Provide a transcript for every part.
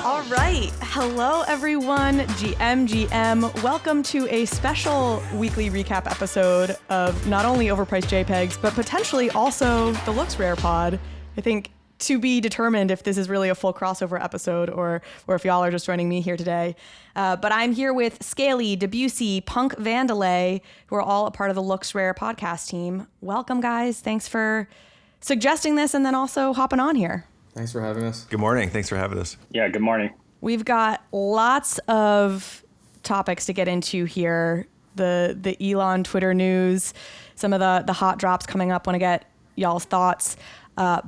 All right. Hello, everyone. GM. Welcome to a special weekly recap episode of not only Overpriced JPEGs, but potentially also the Looksrare pod. I think to be determined if this is really a full crossover episode or if y'all are just joining me here today. But I'm here with Scaly, Debussy, Punk Vandelay, who are all a part of the Looksrare podcast team. Welcome, guys. Thanks for suggesting this and then also hopping on here. Thanks for having us. Good morning. Thanks for having us. Yeah, good morning. We've got lots of topics to get into here. The Elon Twitter news, some of the hot drops coming up. Want to get y'all's thoughts.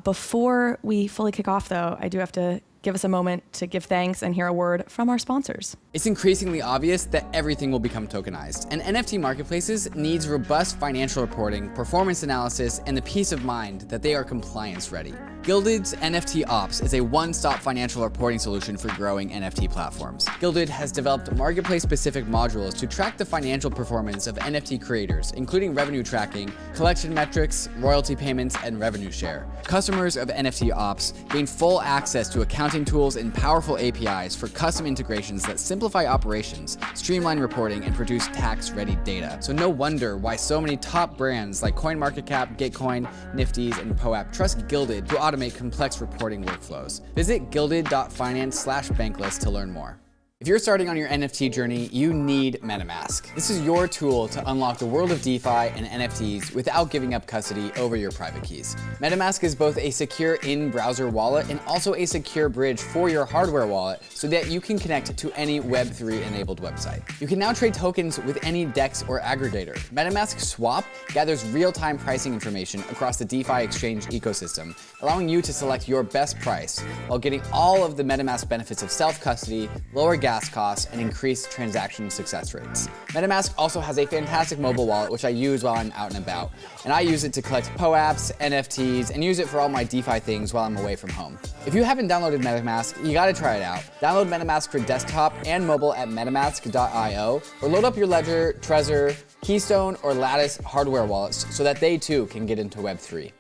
Before we fully kick off, though, I do have to give us a moment to give thanks and hear a word from our sponsors. It's increasingly obvious that everything will become tokenized, and NFT marketplaces needs robust financial reporting, performance analysis, and the peace of mind that they are compliance ready. GILDED's NFT Ops is a one-stop financial reporting solution for growing NFT platforms. GILDED has developed marketplace-specific modules to track the financial performance of NFT creators, including revenue tracking, collection metrics, royalty payments, and revenue share. Customers of NFT Ops gain full access to accounting tools and powerful APIs for custom integrations that simplify operations, streamline reporting, and produce tax-ready data. So no wonder why so many top brands like CoinMarketCap, Gitcoin, Nifty's, and POAP trust GILDED to automate complex reporting workflows. Visit gilded.finance/bankless to learn more. If you're starting on your NFT journey, you need MetaMask. This is your tool to unlock the world of DeFi and NFTs without giving up custody over your private keys. MetaMask is both a secure in-browser wallet and also a secure bridge for your hardware wallet so that you can connect to any Web3 enabled website. You can now trade tokens with any DEX or aggregator. MetaMask Swap gathers real-time pricing information across the DeFi exchange ecosystem, allowing you to select your best price while getting all of the MetaMask benefits of self-custody, lower gas costs, and increased transaction success rates. MetaMask also has a fantastic mobile wallet, which I use while I'm out and about. And I use it to collect POAPs, NFTs, and use it for all my DeFi things while I'm away from home. If you haven't downloaded MetaMask, you gotta try it out. Download MetaMask for desktop and mobile at metamask.io, or load up your Ledger, Trezor, Keystone, or Lattice hardware wallets so that they too can get into Web3.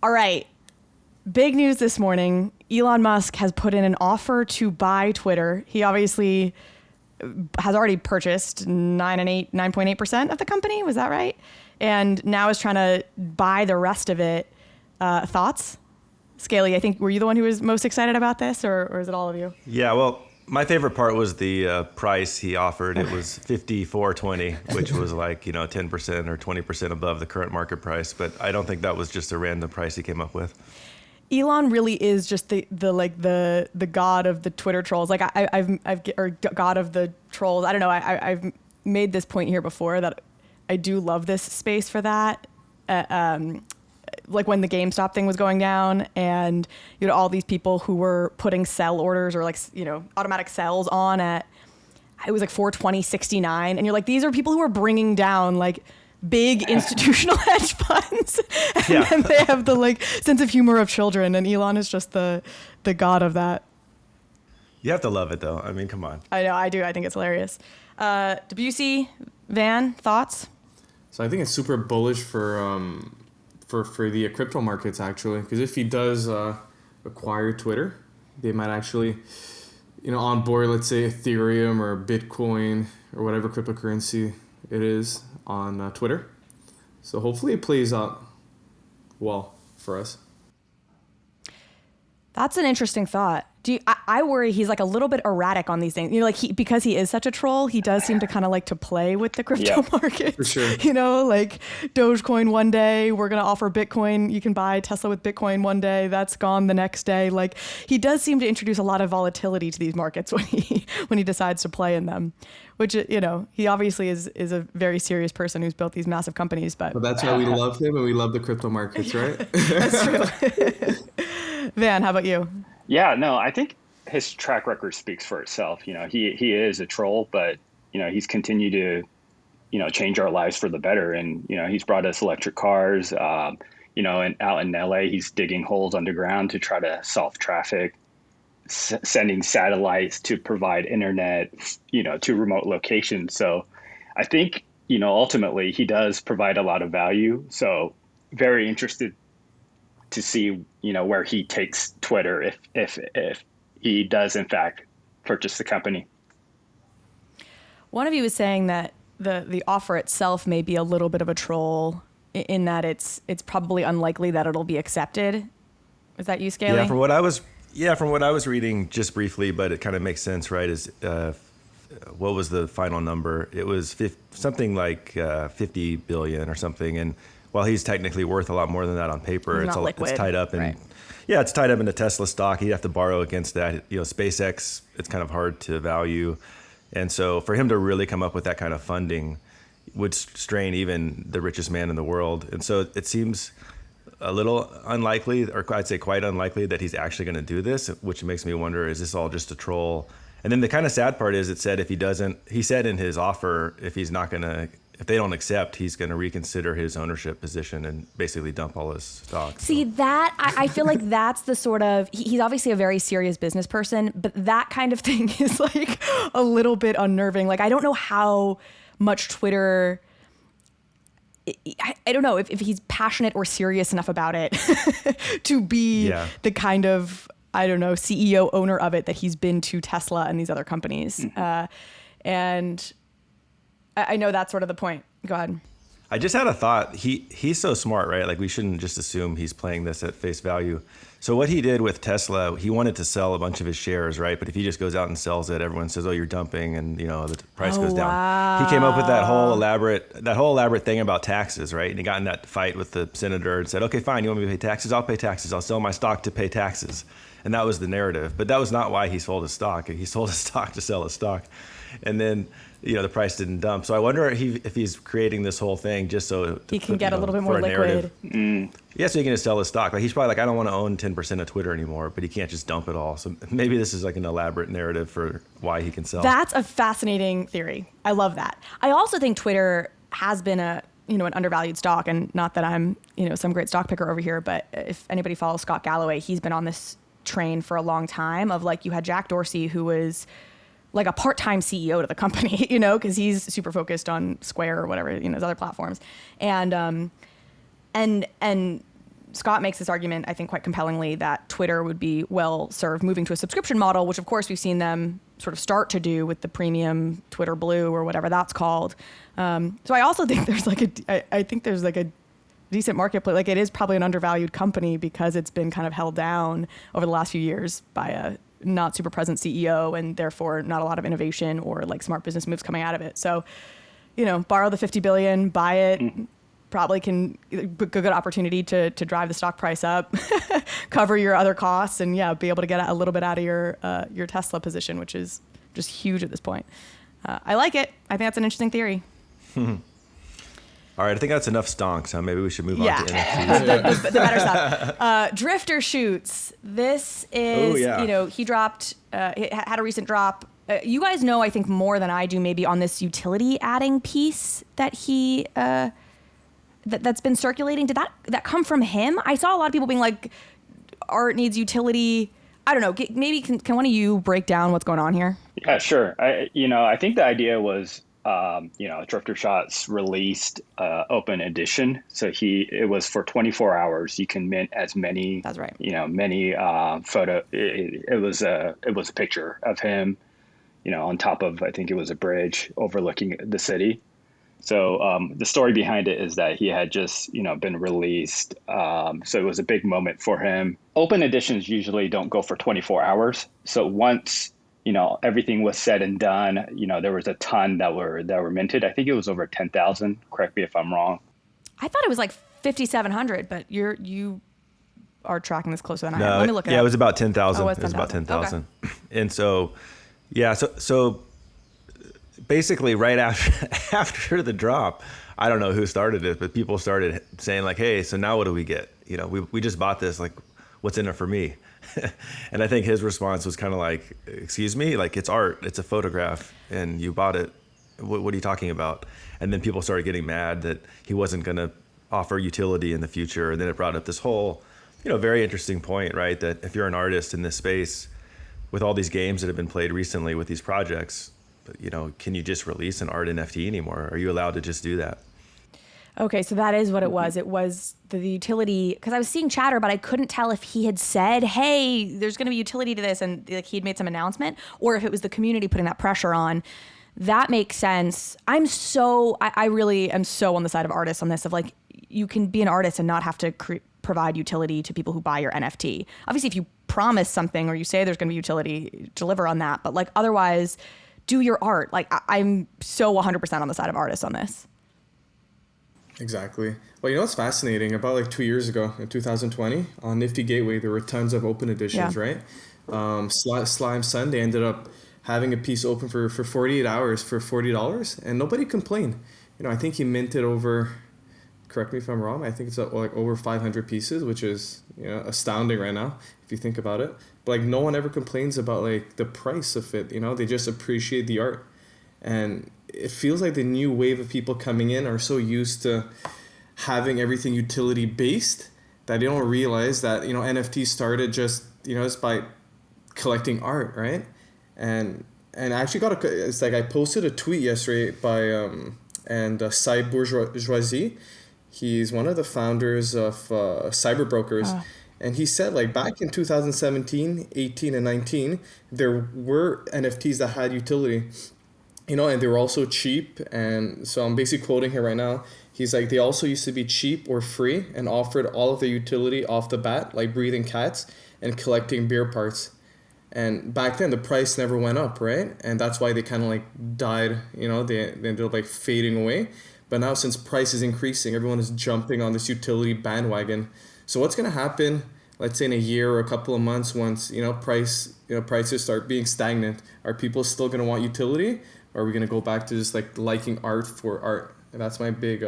All right. Big news this morning. Elon Musk has put in an offer to buy Twitter. He obviously has already purchased 9.8% of the company. Was that right? And now is trying to buy the rest of it. Thoughts? Scaly, I think, were you the one who was most excited about this, or is it all of you? Yeah, well, my favorite part was the price he offered. It was $54.20, which was like, 10% or 20% above the current market price. But I don't think that was just a random price he came up with. Elon really is just the god of the Twitter trolls. Like or god of the trolls. I don't know. I've made this point here before that I do love this space for that. Like when the GameStop thing was going down, and you had all these people who were putting sell orders or automatic sells on at, it was like 420.69, and you're like, these are people who are bringing down like big institutional hedge funds, and then they have the sense of humor of children, and Elon is just the god of that. You have to love it, though. I mean, come on. I know, I do. I think it's hilarious. Debussy, Van, thoughts? So I think it's super bullish for the crypto markets, actually, because if he does acquire Twitter, they might actually, onboard, let's say, Ethereum or Bitcoin or whatever cryptocurrency it is on Twitter. So hopefully it plays out well for us. That's an interesting thought. I worry he's like a little bit erratic on these things. Because he is such a troll, he does seem to kind of like to play with the crypto market. For sure. Like Dogecoin one day, we're going to offer Bitcoin. You can buy Tesla with Bitcoin one day. That's gone the next day. Like, he does seem to introduce a lot of volatility to these markets when he decides to play in them, which, he obviously is a very serious person who's built these massive companies. But that's why we love him, and we love the crypto markets, right? That's true. Van, how about you? Yeah, no, I think his track record speaks for itself. He is a troll, but he's continued to change our lives for the better, and he's brought us electric cars. And out in LA, he's digging holes underground to try to solve traffic, sending satellites to provide internet, to remote locations. So I think ultimately he does provide a lot of value. So very interested to see, where he takes Twitter if he does in fact purchase the company. One of you was saying that the offer itself may be a little bit of a troll in that it's probably unlikely that it'll be accepted. Is that you, Scaly? Yeah, from what I was reading just briefly, but it kind of makes sense, right? Is what was the final number? It was something like 50 billion or something. And while he's technically worth a lot more than that on paper, it's tied up in right. Yeah, it's tied up in the Tesla stock. He'd have to borrow against that. SpaceX, it's kind of hard to value. And so for him to really come up with that kind of funding would strain even the richest man in the world. And so it seems a little unlikely, or I'd say quite unlikely, that he's actually going to do this, which makes me wonder, is this all just a troll? And then the kind of sad part is, it said he said in his offer, if they don't accept, he's going to reconsider his ownership position and basically dump all his stock. See, that, I feel like that's the sort of, he's obviously a very serious business person, but that kind of thing is like a little bit unnerving. Like, I don't know how much Twitter, I don't know if he's passionate or serious enough about it to be the kind of, I don't know, CEO owner of it that he's been to Tesla and these other companies. Mm-hmm. And I know that's sort of the point. Go ahead. I just had a thought. He's so smart, right? Like, we shouldn't just assume he's playing this at face value. So what he did with Tesla, he wanted to sell a bunch of his shares, right? But if he just goes out and sells it, everyone says, "Oh, you're dumping," and the price goes down. Wow. He came up with that whole elaborate thing about taxes, right? And he got in that fight with the senator and said, "Okay, fine, you want me to pay taxes? I'll pay taxes. I'll sell my stock to pay taxes." And that was the narrative. But that was not why he sold his stock. He sold his stock to sell his stock. And then the price didn't dump. So I wonder if he's creating this whole thing just so he can get a little bit more liquid. Yeah, so he can just sell his stock. Like, he's probably like, I don't want to own 10% of Twitter anymore, but he can't just dump it all. So maybe this is like an elaborate narrative for why he can sell. That's a fascinating theory. I love that. I also think Twitter has been an undervalued stock, and not that I'm some great stock picker over here, but if anybody follows Scott Galloway, he's been on this train for a long time of, like, you had Jack Dorsey, who was like a part-time CEO to the company, because he's super focused on Square or whatever, his other platforms. And Scott makes this argument, I think quite compellingly, that Twitter would be well served moving to a subscription model, which of course we've seen them sort of start to do with the premium Twitter Blue or whatever that's called. So I also think there's like a decent marketplace. Like, it is probably an undervalued company because it's been kind of held down over the last few years by a not super present CEO, and therefore not a lot of innovation or like smart business moves coming out of it. So, borrow the 50 billion, buy it, probably can good opportunity to drive the stock price up, cover your other costs, and be able to get a little bit out of your Tesla position, which is just huge at this point. I like it. I think that's an interesting theory. All right, I think that's enough stonks. Huh? Maybe we should move on to NFTs. the better stuff. Driftershoots. This is, he dropped, he had a recent drop. You guys know, I think, more than I do, maybe, on this utility adding piece that he that's been circulating. Did that come from him? I saw a lot of people being like, art needs utility. I don't know. Maybe can one of you break down what's going on here? Yeah, sure. I think the idea was, Driftershoots released open edition. So it was for 24 hours. You can mint as many. That's right. Many photo. It was a picture of him, on top of, I think it was a bridge overlooking the city. So the story behind it is that he had just, been released. So it was a big moment for him. Open editions usually don't go for 24 hours. So once everything was said and done, there was a ton that were minted. I think it was over 10,000. Correct me if I'm wrong. I thought it was like 5,700, but you are tracking this closer than I am. No, Let me look it up. Yeah, it was about 10,000. Oh, it was about 10,000. Okay. And so, so basically right after the drop, I don't know who started it, but people started saying like, hey, so now what do we get? We just bought this, like, what's in it for me? And I think his response was kind of like, excuse me, like, it's art, it's a photograph, and you bought it. What are you talking about? And then people started getting mad that he wasn't going to offer utility in the future. And then it brought up this whole, very interesting point, right? That if you're an artist in this space with all these games that have been played recently with these projects, can you just release an art NFT anymore? Are you allowed to just do that? Okay, so that is what it was. It was the utility, because I was seeing chatter, but I couldn't tell if he had said, hey, there's going to be utility to this, and like he had made some announcement, or if it was the community putting that pressure on. That makes sense. I really am so on the side of artists on this, of like, you can be an artist and not have to provide utility to people who buy your NFT. Obviously, if you promise something or you say there's going to be utility, deliver on that. But like otherwise, do your art. Like I'm so 100% on the side of artists on this. Exactly. Well, you know what's fascinating? About like 2 years ago, in 2020, on Nifty Gateway, there were tons of open editions, right? Slime Sunday ended up having a piece open for 48 hours for $40, and nobody complained. You know, I think he minted over, correct me if I'm wrong, I think it's like over 500 pieces, which is, you know, astounding right now if you think about it. But like no one ever complains about like the price of it, you know, they just appreciate the art. And it feels like the new wave of people coming in are so used to having everything utility based that they don't realize that, you know, NFT started just, you know, just by collecting art, right? And I actually it's like I posted a tweet yesterday by CyberBrokers. He's one of the founders of CyberBrokers. And he said, like, back in 2017, 18, and 19, there were NFTs that had utility, you know, and they were also cheap. And so I'm basically quoting here right now. He's like, they also used to be cheap or free and offered all of the utility off the bat, like breathing cats and collecting beer parts. And back then, the price never went up, right? And that's why they kind of like died, you know, they ended up like fading away. But now since price is increasing, everyone is jumping on this utility bandwagon. So what's going to happen, let's say in a year or a couple of months, once, you know, prices start being stagnant? Are people still going to want utility? Or are we going to go back to just like liking art for art? And that's my big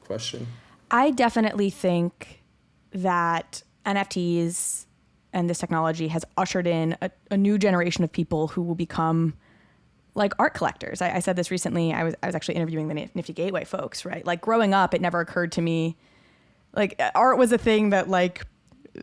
question. I definitely think that NFTs and this technology has ushered in a new generation of people who will become like art collectors. I said this recently. I was actually interviewing the Nifty Gateway folks, right? Like growing up, it never occurred to me, like art was a thing that like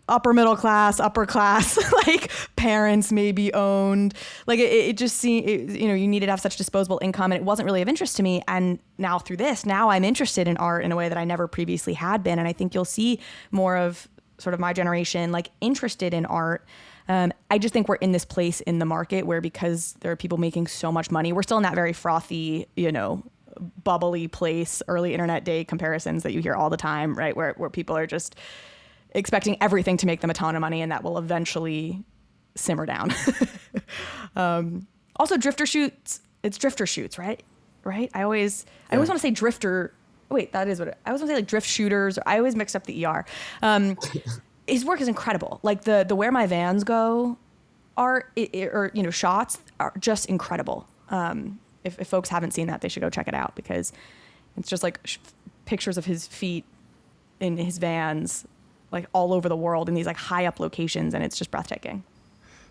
upper middle class, upper class, like parents maybe owned. Like it just seemed, you know, you needed to have such disposable income, and it wasn't really of interest to me. And now through this, now I'm interested in art in a way that I never previously had been. And I think you'll see more of sort of my generation like interested in art. I just think we're in this place in the market where, because there are people making so much money, we're still in that very frothy, you know, bubbly place, early internet day comparisons that you hear all the time, right? Where people are just expecting everything to make them a ton of money, and that will eventually simmer down. Also, Driftershoots, it's Driftershoots, right? Right? I always want to say drifter. Wait, that is what I always want to say, like drift shooters. I always mix up the ER. His work is incredible. Like the Where My Vans Go art, or, you know, shots are just incredible. If folks haven't seen that, they should go check it out, because it's just like pictures of his feet in his Vans, like all over the world in these like high up locations, and it's just breathtaking.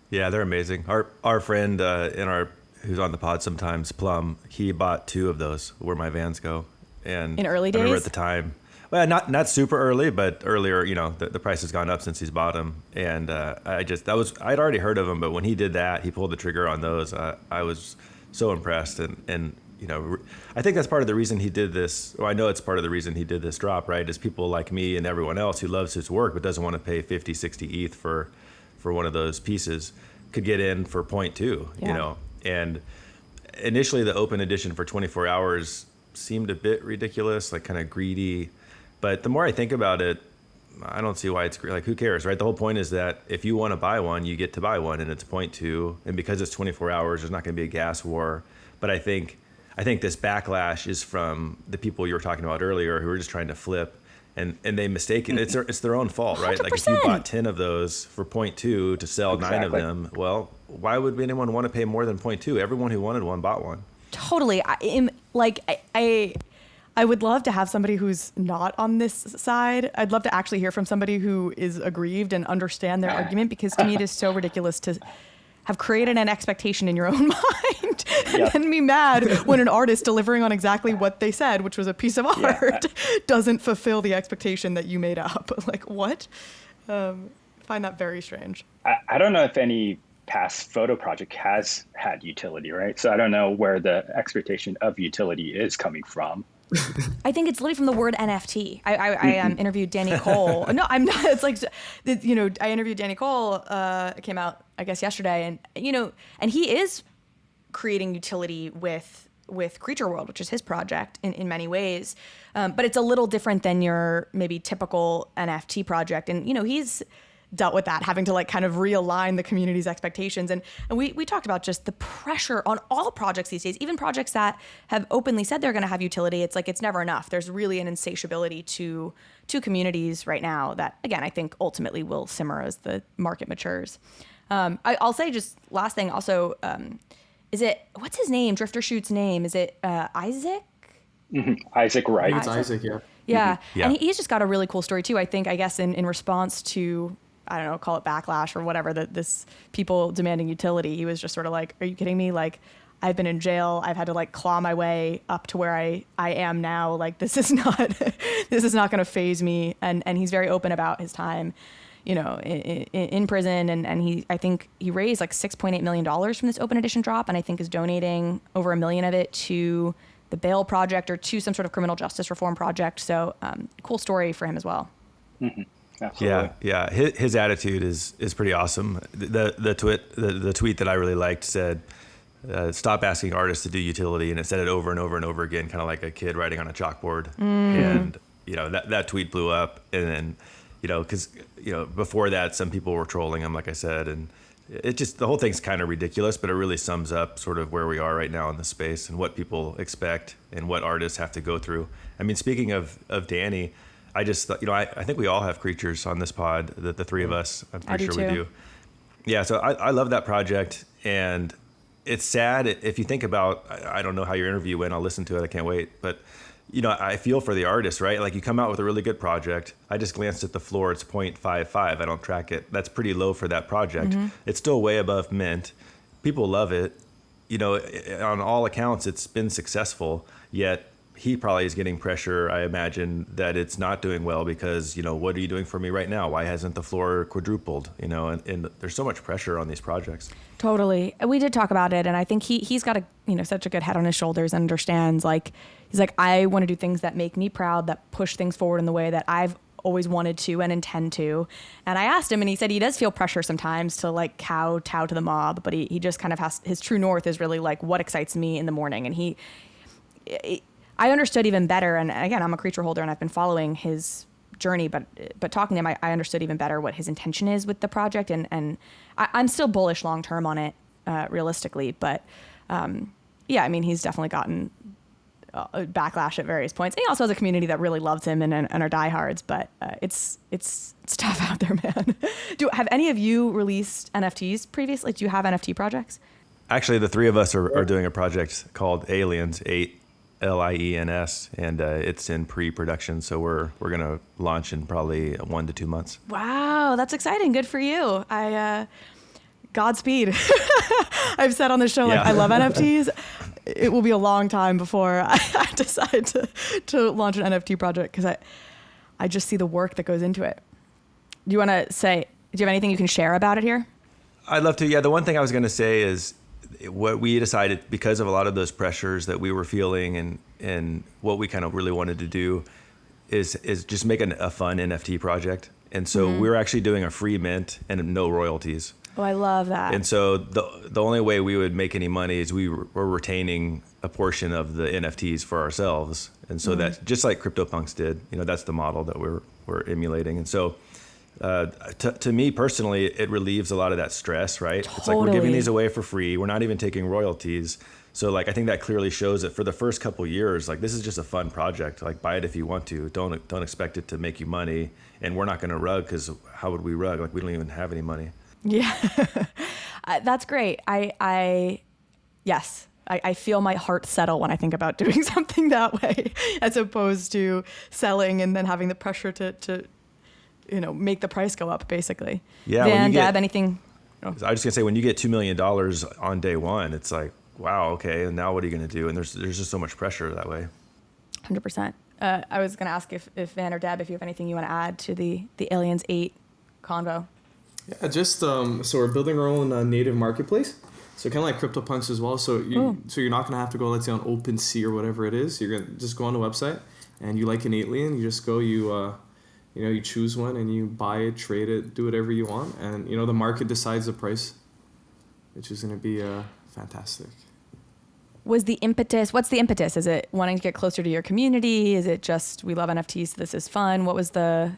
Yeah, they're amazing. Our friend who's on the pod sometimes, Plum, he bought 2 of those Where My Vans Go, and in early days. I remember at the time. Well, not super early, but earlier, you know, the price has gone up since he's bought them. And I'd already heard of him, but when he did that, he pulled the trigger on those. I was so impressed. And, you know, I think that's part of the reason he did this. Well, I know it's part of the reason he did this drop, right? Is people like me and everyone else who loves his work, but doesn't want to pay 50, 60 ETH for one of those pieces could get in for 0.2, you know. And initially the open edition for 24 hours seemed a bit ridiculous, like kind of greedy. But the more I think about it, I don't see why it's like, who cares, right? The whole point is that if you want to buy one, you get to buy one, and it's 0.2. And because it's 24 hours, there's not going to be a gas war. But I think this backlash is from the people you were talking about earlier who are just trying to flip, and they mistake it. It's their own fault, right? 100%. Like if you bought 10 of those for 0.2 to sell 9 of them, well, why would anyone want to pay more than 0.2? Everyone who wanted one bought one. Totally. I would love to have somebody who's not on this side. I'd love to actually hear from somebody who is aggrieved and understand their argument, because to me it is so ridiculous to have created an expectation in your own mind and then be mad when an artist delivering on exactly what they said, which was a piece of art, doesn't fulfill the expectation that you made up. Like, what? Find that very strange. I don't know if any past photo project has had utility, right? So I don't know where the expectation of utility is coming from. I think it's literally from the word NFT. I interviewed Danny Cole. No, I'm not. It's like, I interviewed Danny Cole. It came out, I guess, yesterday, and he is creating utility with Creature World, which is his project in many ways. But it's a little different than your maybe typical NFT project. And, he's dealt with that, having to like kind of realign the community's expectations. And we talked about just the pressure on all projects these days, even projects that have openly said they're going to have utility. It's like, it's never enough. There's really an insatiability to communities right now that, again, I think ultimately will simmer as the market matures. I'll say just last thing also, what's his name? Driftershoots' name? Is it Isaac? Mm-hmm. Isaac Wright. It's Isaac, yeah. Yeah. Mm-hmm. Yeah. And he's just got a really cool story too. I think, I guess in response to, I don't know, call it backlash or whatever, this people demanding utility, he was just sort of like, are you kidding me? Like, I've been in jail. I've had to like claw my way up to where I am now. Like, this is not going to faze me. And he's very open about his time, in prison. And I think he raised like $6.8 million from this open edition drop. And I think is donating over $1 million of it to the Bail Project or to some sort of criminal justice reform project. So cool story for him as well. Mm-hmm. Absolutely. Yeah. His attitude is pretty awesome. The tweet that I really liked said, "Stop asking artists to do utility," and it said it over and over and over again, kind of like a kid writing on a chalkboard. And that tweet blew up. And then because before that, some people were trolling him, like I said, and it just, the whole thing's kind of ridiculous, but it really sums up sort of where we are right now in the space and what people expect and what artists have to go through. I mean, speaking of Danny, I just thought, I think we all have creatures on this pod, the three of us. I'm pretty sure we do. Yeah, so I love that project. And it's sad if you think about, I don't know how your interview went. I'll listen to it. I can't wait. But, I feel for the artist, right? Like, you come out with a really good project. I just glanced at the floor. It's 0.55. I don't track it. That's pretty low for that project. Mm-hmm. It's still way above mint. People love it. On all accounts, it's been successful, yet he probably is getting pressure, I imagine, that it's not doing well because, what are you doing for me right now? Why hasn't the floor quadrupled? And there's so much pressure on these projects. Totally. We did talk about it. And I think he's got such a good head on his shoulders and understands, like, he's like, I want to do things that make me proud, that push things forward in the way that I've always wanted to and intend to. And I asked him, and he said he does feel pressure sometimes to like tow to the mob, but he just kind of has, his true north is really like what excites me in the morning. And I understood even better. And again, I'm a creature holder and I've been following his journey, but talking to him, I understood even better what his intention is with the project. And I'm still bullish long-term on it, realistically. But yeah, I mean, he's definitely gotten backlash at various points. And he also has a community that really loves him and are diehards, but it's tough out there, man. Have any of you released NFTs previously? Do you have NFT projects? Actually, the three of us are doing a project called Aliens 8. Liens, and it's in pre-production, so we're gonna launch in probably 1 to 2 months. Wow, that's exciting. Good for you. Godspeed. I've said on the show, like, I love NFTs. It will be a long time before I decide to launch an NFT project because I just see the work that goes into it. Do you have anything you can share about it here? I'd love to. Yeah, the one thing I was gonna say is, what we decided, because of a lot of those pressures that we were feeling and what we kind of really wanted to do is just make a fun NFT project. And so we were actually doing a free mint and no royalties. Oh, I love that. And so the only way we would make any money is we were retaining a portion of the NFTs for ourselves. And so that, just like CryptoPunks did, that's the model that we're emulating. And so to me personally, it relieves a lot of that stress, right? Totally. It's like we're giving these away for free. We're not even taking royalties. So like, I think that clearly shows that for the first couple of years, like, this is just a fun project. Like, buy it if you want to. Don't expect it to make you money. And we're not going to rug, because how would we rug? Like, we don't even have any money. Yeah, that's great. Yes, I feel my heart settle when I think about doing something that way, as opposed to selling and then having the pressure to make the price go up, basically. Yeah. Van, Deb, anything? Oh. I was just gonna say, when you get $2 million on day one, it's like, wow, okay, and now what are you gonna do? And there's just so much pressure that way. 100%. I was gonna ask if Van or Deb, if you have anything you want to add to the Aliens 8 convo. Yeah, just so we're building our own native marketplace. So kind of like CryptoPunks as well. So you're not gonna have to go, let's say, on OpenSea or whatever it is. You're gonna just go on the website, and you like an alien, you just go, you choose one and you buy it, trade it, do whatever you want, and the market decides the price, which is gonna be fantastic. What's the impetus? Is it wanting to get closer to your community? Is it just we love NFTs, this is fun? What was the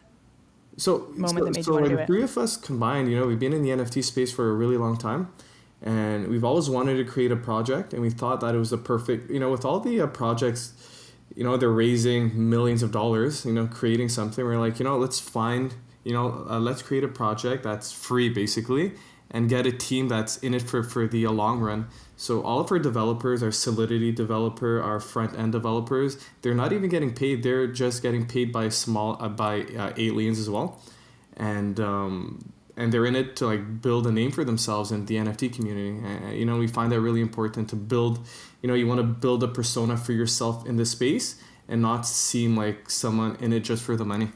moment that made you want to do it? The three of us combined, we've been in the NFT space for a really long time, and we've always wanted to create a project, and we thought that it was the perfect, with all the projects, they're raising millions of dollars, creating something. We're like, let's find, let's create a project that's free basically, and get a team that's in it for the long run. So all of our developers, our Solidity developer, our front end developers, they're not even getting paid. They're just getting paid by aliens as well, and they're in it to like build a name for themselves in the NFT community. We find that really important to build. You want to build a persona for yourself in the space and not seem like someone in it just for the money.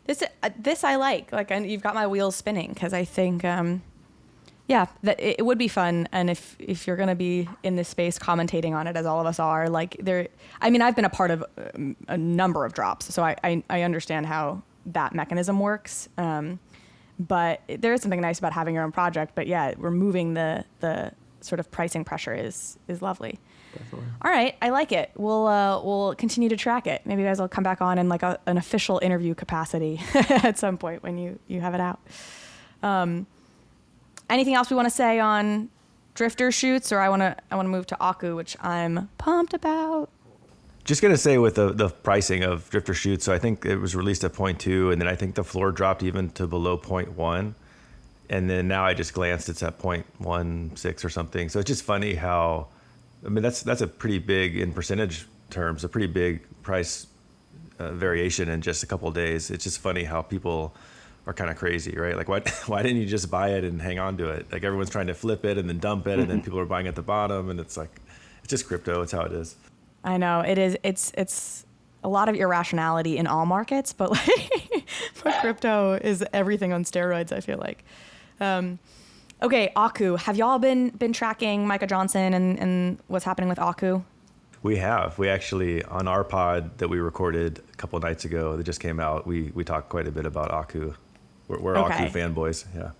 This I like, and you've got my wheels spinning, because I think, that it would be fun. And if you're going to be in this space commentating on it, as all of us are, I've been a part of a number of drops, so I understand how that mechanism works. But there is something nice about having your own project, but yeah, removing the sort of pricing pressure is lovely. Definitely. All right, I like it. We'll continue to track it. Maybe you guys will come back on in like an official interview capacity at some point when you have it out. Anything else we want to say on Driftershoots, or I want to move to Aku, which I'm pumped about. Just gonna say with the pricing of Driftershoots, so I think it was released at 0.2, and then I think the floor dropped even to below 0.1, and then now I just glanced, it's at 0.16 or something. So it's just funny how, that's a pretty big, in percentage terms, a pretty big price variation in just a couple of days. It's just funny how people are kind of crazy, right? Like, why didn't you just buy it and hang on to it? Like, everyone's trying to flip it and then dump it, and then people are buying at the bottom, and it's like, it's just crypto. It's how it is. I know it is. It's a lot of irrationality in all markets, but but crypto is everything on steroids, I feel like. Okay, Aku. Have y'all been tracking Micah Johnson and what's happening with Aku? We have. We actually, on our pod that we recorded a couple of nights ago that just came out, we talked quite a bit about Aku. We're okay. Aku fanboys. Yeah.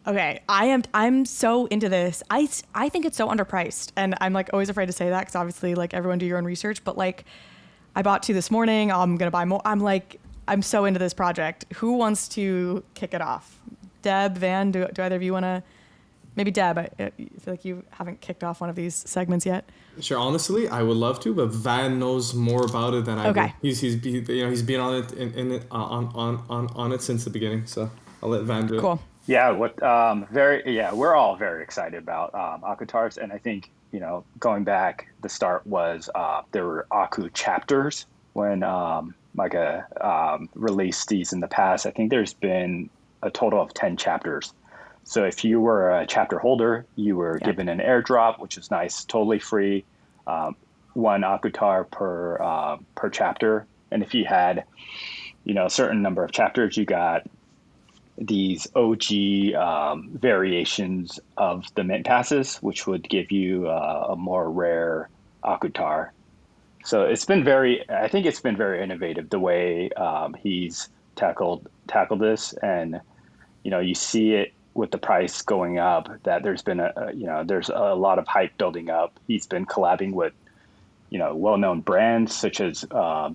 Okay, I'm so into this. I think it's so underpriced, and I'm like always afraid to say that because obviously like everyone do your own research. But like, I bought 2 this morning. I'm gonna buy more. I'm so into this project. Who wants to kick it off? Deb, Van, do either of you want to? Maybe Deb. I feel like you haven't kicked off one of these segments yet. Sure. Honestly, I would love to, but Van knows more about it than I do. He's been on it on it since the beginning. So I'll let Van do it. Cool. Yeah, we're all very excited about Akutars, and I think going back, the start was there were Aku chapters when Micah released these in the past. I think there's been a total of 10 chapters. So if you were a chapter holder, you were given an airdrop, which is nice, totally free, 1 Akutar per chapter, and if you had a certain number of chapters, you got these OG variations of the mint passes, which would give you a more rare Akutar. So it's been very innovative the way he's tackled this, and you see it with the price going up that there's been there's a lot of hype building up. He's been collabing with well-known brands such as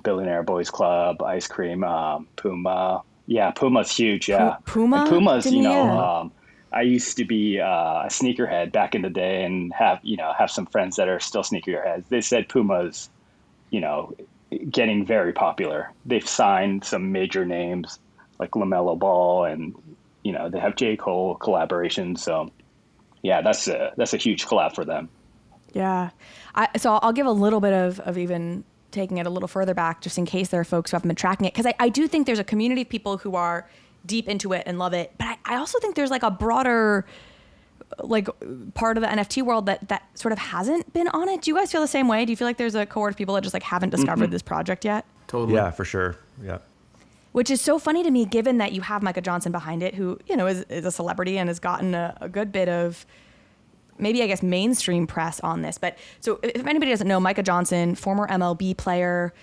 Billionaire Boys Club, Ice Cream, Puma. Yeah, Puma's huge. Yeah, Puma. And Puma's, I used to be a sneakerhead back in the day, and have some friends that are still sneakerheads. They said Puma's, getting very popular. They've signed some major names like LaMelo Ball, and they have J. Cole collaborations. So, yeah, that's a huge collab for them. Yeah, so I'll give a little bit of even taking it a little further back, just in case there are folks who haven't been tracking it, because I do think there's a community of people who are deep into it and love it, but I also think there's like a broader like part of the NFT world that sort of hasn't been on it. Do you guys feel the same way? Do you feel like there's a cohort of people that just like haven't discovered this project yet? Totally. Yeah, for sure. Yeah. which is so funny to me, given that you have Micah Johnson behind it, who, you know, is a celebrity and has gotten a good bit of, maybe, I guess, mainstream press on this. But so if anybody doesn't know, Micah Johnson, former MLB player,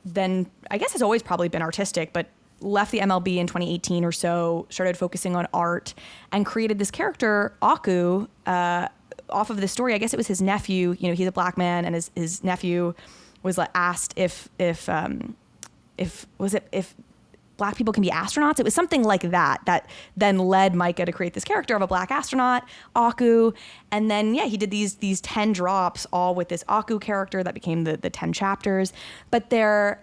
then I guess has always probably been artistic, but left the MLB in 2018 or so, started focusing on art, and created this character, Aku, off of this story. I guess it was his nephew. You know, he's a black man, and his nephew was asked if black people can be astronauts. It was something like that then led Micah to create this character of a black astronaut, Aku. And then, he did these 10 drops, all with this Aku character that became the 10 chapters. But they're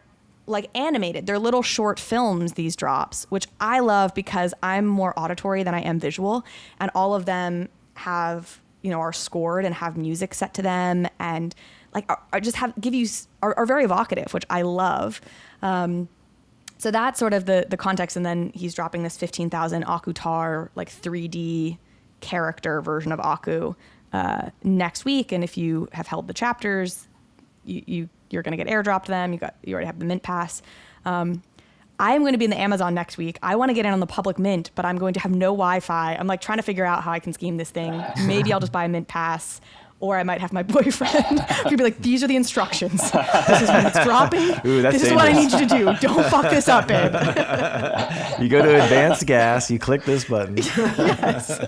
animated. They're little short films, these drops, which I love because I'm more auditory than I am visual. And all of them have, are scored and have music set to them, and are very evocative, which I love. So that's sort of the context. And then he's dropping this 15,000 Akutar, 3D character version of Aku next week. And if you have held the chapters, you're going to get airdropped them. You already have the mint pass. I am going to be in the Amazon next week. I want to get in on the public mint, but I'm going to have no Wi-Fi. I'm trying to figure out how I can scheme this thing. Maybe I'll just buy a mint pass, or I might have my boyfriend. He'd be like, these are the instructions. This is when it's dropping. Ooh, that's this is what I need you to do. Don't fuck this up, babe. You go to advanced gas, you click this button. Yes.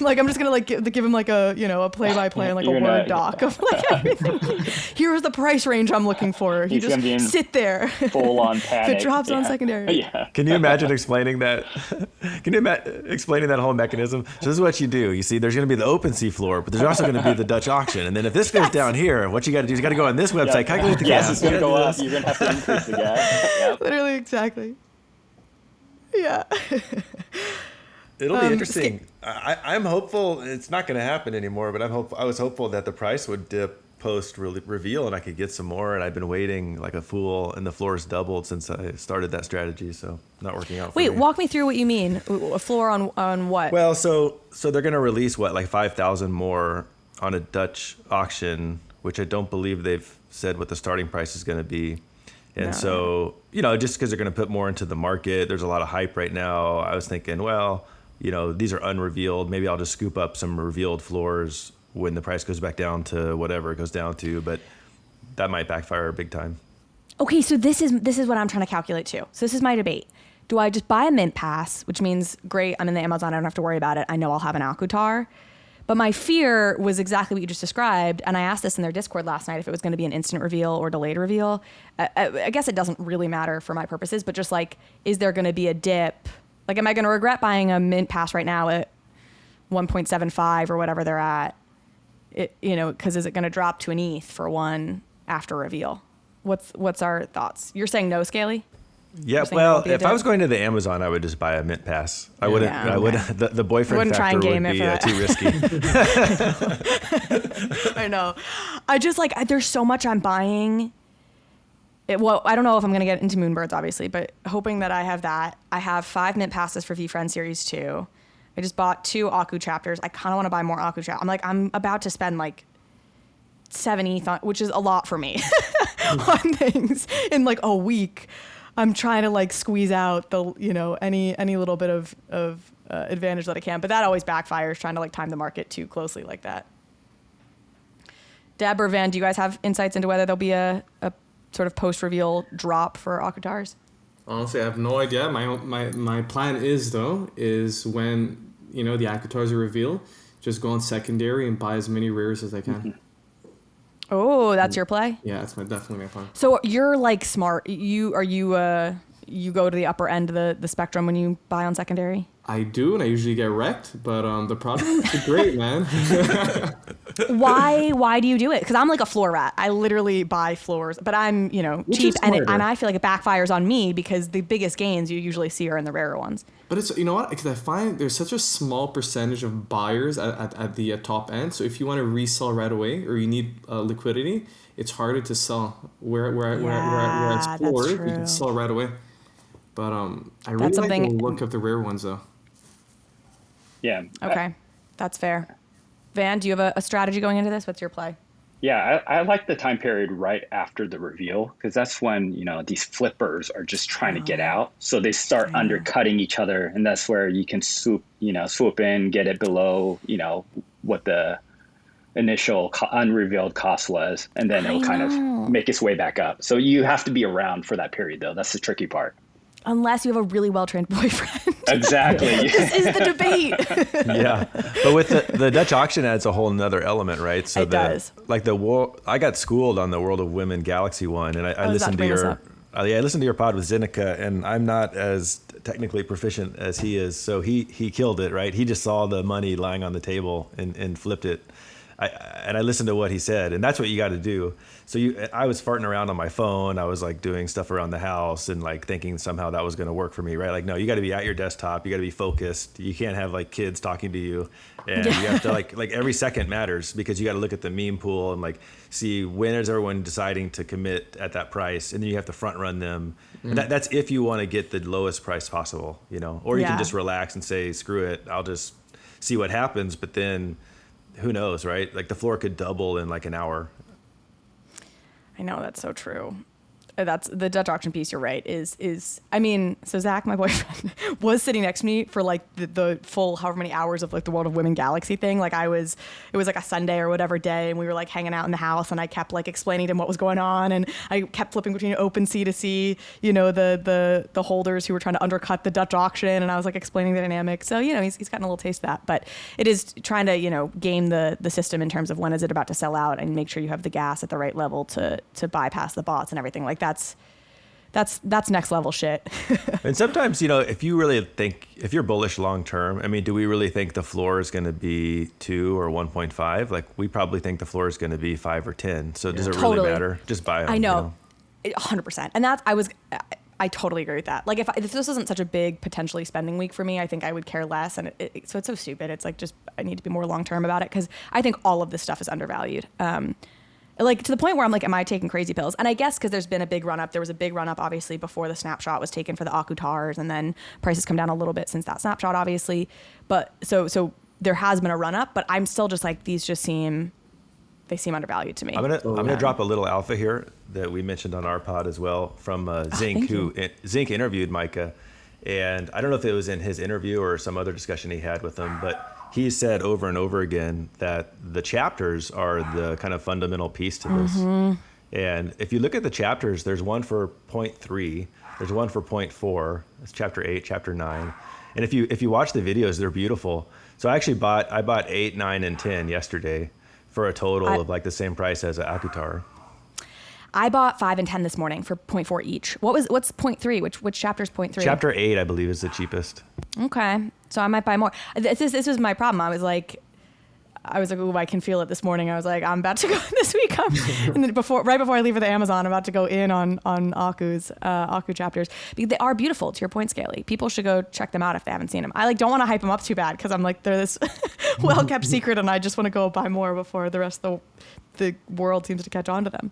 I'm just going to give him a play-by-play and a Word doc of everything. Here's the price range I'm looking for. You just sit there. Full on panic. If it drops on secondary. Yeah. Can you imagine explaining that? Explaining that whole mechanism? So this is what you do. You see, there's going to be the OpenSea floor, but there's also going to be the Dutch auction. And then if this goes down here, what you got to do is you got to go on this website, calculate the gas. It's going to go up. You're going to have to increase the gas. Yep. Literally, exactly. Yeah. It'll be interesting. I'm hopeful it's not going to happen anymore, but I was hopeful that the price would dip post reveal and I could get some more. And I've been waiting like a fool, and the floor's doubled since I started that strategy. So not working out for me. Wait, walk me through what you mean. A floor on what? Well, so they're going to release 5,000 more on a Dutch auction, which I don't believe they've said what the starting price is going to be. And so, just because they're going to put more into the market, there's a lot of hype right now. I was thinking, these are unrevealed. Maybe I'll just scoop up some revealed floors when the price goes back down to whatever it goes down to. But that might backfire big time. Okay, so this is what I'm trying to calculate too. So this is my debate. Do I just buy a mint pass, which means, great, I'm in the Amazon, I don't have to worry about it. I know I'll have an Akutar. But my fear was exactly what you just described. And I asked this in their Discord last night, if it was going to be an instant reveal or delayed reveal. I guess it doesn't really matter for my purposes, but just is there going to be a dip? Am I going to regret buying a mint pass right now at 1.75 or whatever they're at? Because is it going to drop to an ETH for one after reveal? What's our thoughts? You're saying no, Scaly? Yeah, well, if I was going to the Amazon, I would just buy a mint pass. I wouldn't. Yeah, okay. I wouldn't. The boyfriend factor would be too risky. I know. I just there's so much I'm buying. Well, I don't know if I'm going to get into Moonbirds, obviously, but hoping that I have that. I have 5 mint passes for VFriend Series 2. I just bought 2 Aku chapters. I kind of want to buy more Aku chapters. I'm about to spend 7 ETH, which is a lot for me, on things in a week. I'm trying to squeeze out the any little bit of advantage that I can, but that always backfires, trying to time the market too closely like that. Deb or Van, do you guys have insights into whether there'll be a sort of post reveal drop for Akutars? Honestly, I have no idea. My plan is when the Akutars are revealed, just go on secondary and buy as many rares as I can. Mm-hmm. Oh, that's your play? Yeah, that's definitely my plan. So you're smart. You go to the upper end of the spectrum when you buy on secondary? I do, and I usually get wrecked, but the product is great, man. Why do you do it? Because I'm a floor rat. I literally buy floors, but I'm cheap, and I feel like it backfires on me because the biggest gains you usually see are in the rarer ones. But it's what? Because I find there's such a small percentage of buyers at the top end. So if you want to resell right away or you need liquidity, it's harder to sell. Where it's floor, you can sell right away. But I really like the look of the rare ones though. Yeah. Okay, that's fair. Van, do you have a strategy going into this? What's your play? Yeah, I like the time period right after the reveal, because that's when, these flippers are just trying to get out. So they start undercutting each other, and that's where you can swoop in, get it below, what the initial unrevealed cost was, and then it'll kind of make its way back up. So you have to be around for that period, though. That's the tricky part. Unless you have a really well-trained boyfriend. Exactly. This is the debate. Yeah, but with the Dutch auction adds a whole nother element, right? So it does. Like I got schooled on the World of Women Galaxy one, and I listened to your I listened to your pod with Zeneca, and I'm not as technically proficient as he is, so he killed it, right? He just saw the money lying on the table and flipped it. I listened to what he said, and that's what you got to do. So I was farting around on my phone. I was like doing stuff around the house and like thinking somehow that was going to work for me, right? Like, no, you got to be at your desktop. You got to be focused. You can't have like kids talking to you, and you have to like every second matters, because you got to look at the meme pool and like see when is everyone deciding to commit at that price, and then you have to front run them. And that's if you want to get the lowest price possible, or you can just relax and say, screw it, I'll just see what happens. But then who knows, right? Like the floor could double in like an hour. I know, that's so true. That's the Dutch auction piece. You're right. I mean, so Zach, my boyfriend, was sitting next to me for like the full however many hours of like the World of Women Galaxy thing. Like it was like a Sunday or whatever day, and we were like hanging out in the house, and I kept like explaining to him what was going on, and I kept flipping between OpenSea to see, the holders who were trying to undercut the Dutch auction, and I was like explaining the dynamic. So he's gotten a little taste of that, but it is trying to game the system in terms of when is it about to sell out, and make sure you have the gas at the right level to bypass the bots and everything like that. That's next level shit. And sometimes, if you're bullish long term, I mean, do we really think the floor is going to be 2 or 1.5? Like, we probably think the floor is going to be 5 or 10. So does it really matter? Just buy them. I know. 100%. And I totally agree with that. Like if this wasn't such a big potentially spending week for me, I think I would care less. And so it's so stupid. It's like, just, I need to be more long term about it, because I think all of this stuff is undervalued. Like to the point where I'm like, am I taking crazy pills? And I guess because there's been a big run up. There was a big run up, obviously, before the snapshot was taken for the Akutars, and then prices come down a little bit since that snapshot, obviously. But so there has been a run up, but I'm still just like, these just seem undervalued to me. I'm gonna drop a little alpha here that we mentioned on our pod as well from Zinc, Zinc interviewed Micah, and I don't know if it was in his interview or some other discussion he had with him, but he said over and over again that the chapters are the kind of fundamental piece to this. And if you look at the chapters, there's one for 0.3, there's one for 0.4, it's chapter 8, chapter 9. And if you watch the videos, they're beautiful. So I bought 8, 9, and 10 yesterday for a total of like the same price as an Akutar. I bought 5 and 10 this morning for 0.4 each. What's 0.3? Which chapter's 0.3? Chapter 8, I believe, is the cheapest. Okay, so I might buy more. This was my problem. I was like, ooh, I can feel it this morning. I was like, I'm about to go this week. And then right before I leave for the Amazon, I'm about to go in on Aku chapters. Because they are beautiful, to your point, Scaly. People should go check them out if they haven't seen them. I don't want to hype them up too bad, because I'm like, they're this well-kept secret, and I just want to go buy more before the rest of the world seems to catch on to them.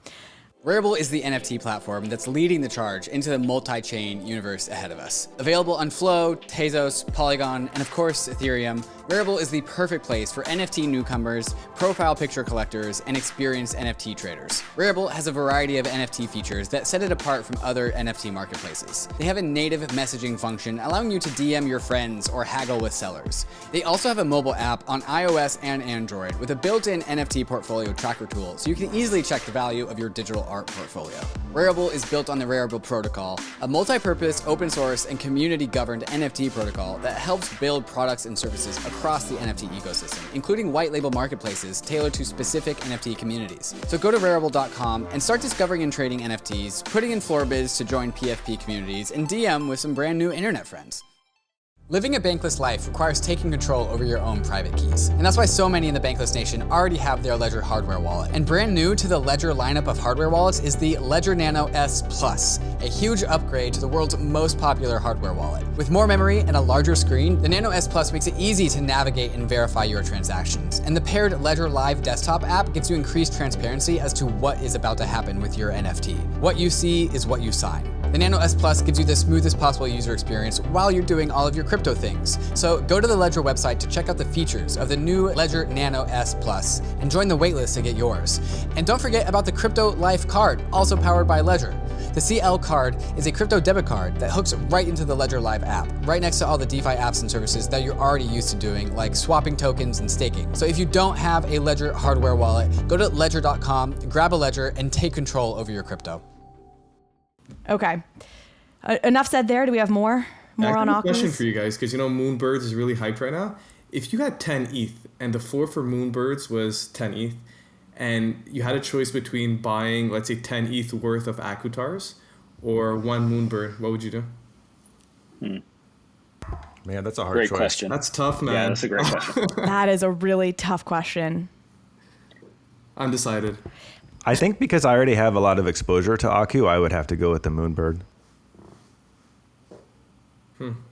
RARIBLE is the NFT platform that's leading the charge into the multi-chain universe ahead of us. Available on Flow, Tezos, Polygon, and of course, Ethereum, RARIBLE is the perfect place for NFT newcomers, profile picture collectors, and experienced NFT traders. RARIBLE has a variety of NFT features that set it apart from other NFT marketplaces. They have a native messaging function allowing you to DM your friends or haggle with sellers. They also have a mobile app on iOS and Android with a built-in NFT portfolio tracker tool, so you can easily check the value of your digital art portfolio. RARIBLE is built on the RARIBLE protocol, a multi-purpose, open source, and community-governed NFT protocol that helps build products and services across the NFT ecosystem, including white label marketplaces tailored to specific NFT communities. So go to rarible.com and start discovering and trading NFTs, putting in floor bids to join PFP communities, and DM with some brand new internet friends. Living a bankless life requires taking control over your own private keys. And that's why so many in the Bankless Nation already have their Ledger hardware wallet. And brand new to the Ledger lineup of hardware wallets is the Ledger Nano S Plus, a huge upgrade to the world's most popular hardware wallet. With more memory and a larger screen, the Nano S Plus makes it easy to navigate and verify your transactions. And the paired Ledger Live desktop app gives you increased transparency as to what is about to happen with your NFT. What you see is what you sign. The Nano S Plus gives you the smoothest possible user experience while you're doing all of your crypto things. So go to the Ledger website to check out the features of the new Ledger Nano S Plus and join the waitlist to get yours. And don't forget about the Crypto Life card, also powered by Ledger. The CL card is a crypto debit card that hooks right into the Ledger Live app, right next to all the DeFi apps and services that you're already used to doing, like swapping tokens and staking. So if you don't have a Ledger hardware wallet, go to ledger.com, grab a Ledger, and take control over your crypto. Okay. Enough said there. Do we have more? More on Oculus? Question for you guys, because Moonbirds is really hyped right now. If you had 10 ETH and the floor for Moonbirds was 10 ETH, and you had a choice between buying, let's say, 10 ETH worth of Akutars or one Moonbird, what would you do? Man, that's a hard Great choice. question. That's tough, man. Yeah, that's a great question. That is a really tough question. Undecided. I think because I already have a lot of exposure to Aku, I would have to go with the Moonbird.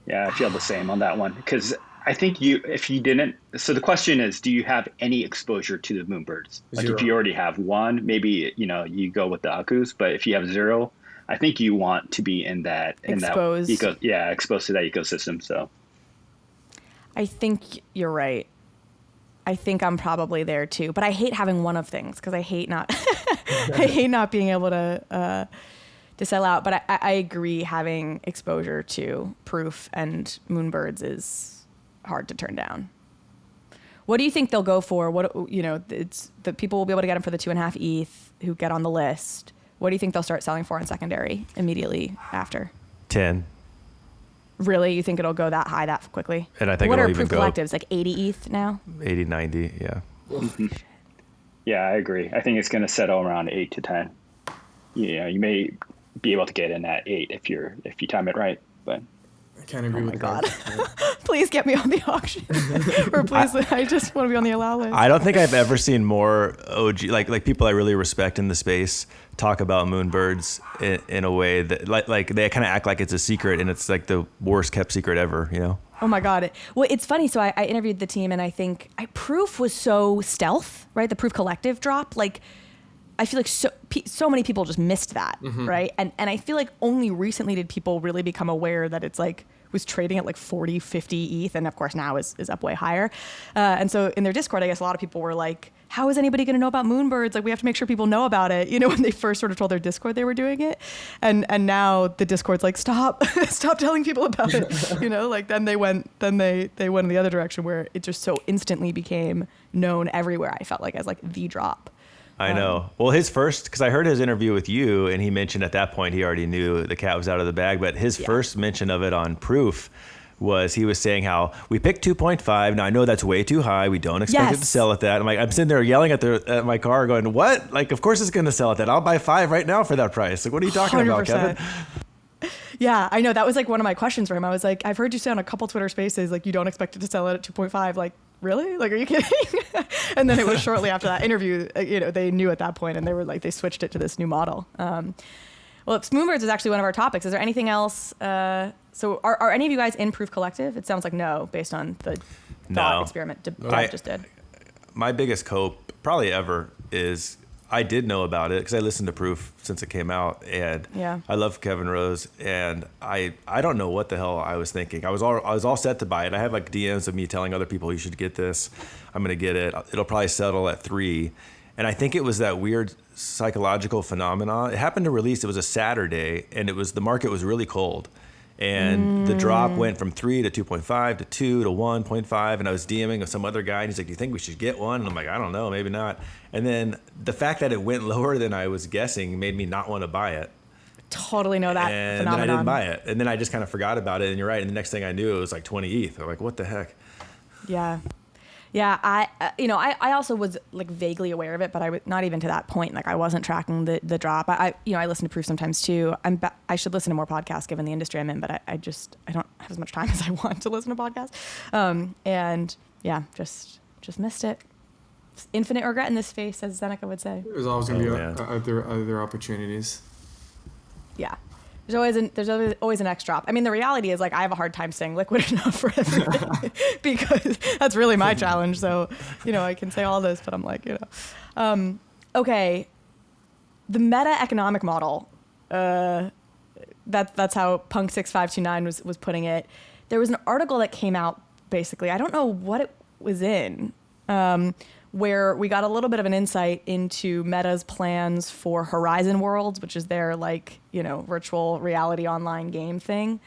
Yeah, I feel the same on that one, because I think if you didn't, so the question is, do you have any exposure to the Moonbirds? Like Zero. if you already have one, maybe, you go with the Akus, but if you have zero, I think you want to be in that, Exposed. exposed to that ecosystem. So I think you're right. I think I'm probably there too, but I hate having one of things because I hate not, I hate not being able to sell out. But I agree, having exposure to Proof and Moonbirds is hard to turn down. What do you think they'll go for? It's the people will be able to get them for the 2.5 ETH who get on the list. What do you think they'll start selling for in secondary immediately after? 10. Really? You think it'll go that high that quickly? And I think what it'll are even Proof go collectives, like 80 ETH now? 80, 90, yeah. yeah, I agree. I think it's going to settle around 8 to 10. You may be able to get in at 8 if you time it right, but I can't agree with God. that. Please get me on the auction. Or please, I just want to be on the allow list. I don't think I've ever seen more OG, like people I really respect in the space talk about Moonbirds in a way that like they kind of act like it's a secret, and it's like the worst kept secret ever, Oh my God. Well, it's funny. So I interviewed the team, and I think Proof was so stealth, right? The Proof Collective drop. Like, I feel like so many people just missed that, right? And I feel like only recently did people really become aware that it's like was trading at like 40, 50 ETH, and of course now is up way higher. And so in their Discord, I guess a lot of people were like, how is anybody going to know about Moonbirds? Like, we have to make sure people know about it. When they first sort of told their Discord they were doing it. And now the Discord's like, stop telling people about it. Like then they went in the other direction where it just so instantly became known everywhere. I felt like as like the drop. I know. Well, because I heard his interview with you, and he mentioned at that point he already knew the cat was out of the bag, but his first mention of it on Proof was he was saying how we picked 2.5. Now I know that's way too high. We don't expect it to sell at that. I'm sitting there yelling at my car going, what? Like, of course it's going to sell at that. I'll buy 5 right now for that price. Like, what are you talking 100%. About, Kevin? Yeah, I know. That was like one of my questions for him. I was like, I've heard you say on a couple Twitter spaces, like, you don't expect it to sell it at 2.5. Like, really? Like, are you kidding? And then it was shortly after that interview, they knew at that point, and they were like, they switched it to this new model. Well, Moonbirds is actually one of our topics. Is there anything else? So are any of you guys in Proof Collective? It sounds like no, based on the thought experiment Deb just did. My biggest cope probably ever is I did know about it because I listened to Proof since it came out, and I love Kevin Rose, and I don't know what the hell I was thinking. I was all set to buy it. I have like DMs of me telling other people you should get this. I'm gonna get it. It'll probably settle at 3, and I think it was that weird psychological phenomenon. It happened to release. It was a Saturday, and the market was really cold. And the drop went from 3 to 2.5 to 2 to 1.5. And I was DMing with some other guy, and he's like, do you think we should get one? And I'm like, I don't know, maybe not. And then the fact that it went lower than I was guessing made me not want to buy it. Totally know that and phenomenon. then I didn't buy it. And then I just kind of forgot about it. And you're right. And the next thing I knew, it was like 20 ETH. I'm like, what the heck? Yeah. Yeah, I also was like vaguely aware of it, but I was not even to that point. Like, I wasn't tracking the drop. I listen to Proof sometimes too. I should listen to more podcasts given the industry I'm in, but I don't have as much time as I want to listen to podcasts. And yeah, just missed it. Infinite regret in this space, as Seneca would say. There's always going to be other opportunities. Yeah. There's always an X drop. I mean, the reality is, like, I have a hard time staying liquid enough for everything because that's really my challenge. So, I can say all this, but I'm like, okay. The meta economic model, That's how Punk6529 was putting it. There was an article that came out, basically, I don't know what it was in, where we got a little bit of an insight into Meta's plans for Horizon Worlds, which is their virtual reality online game thing.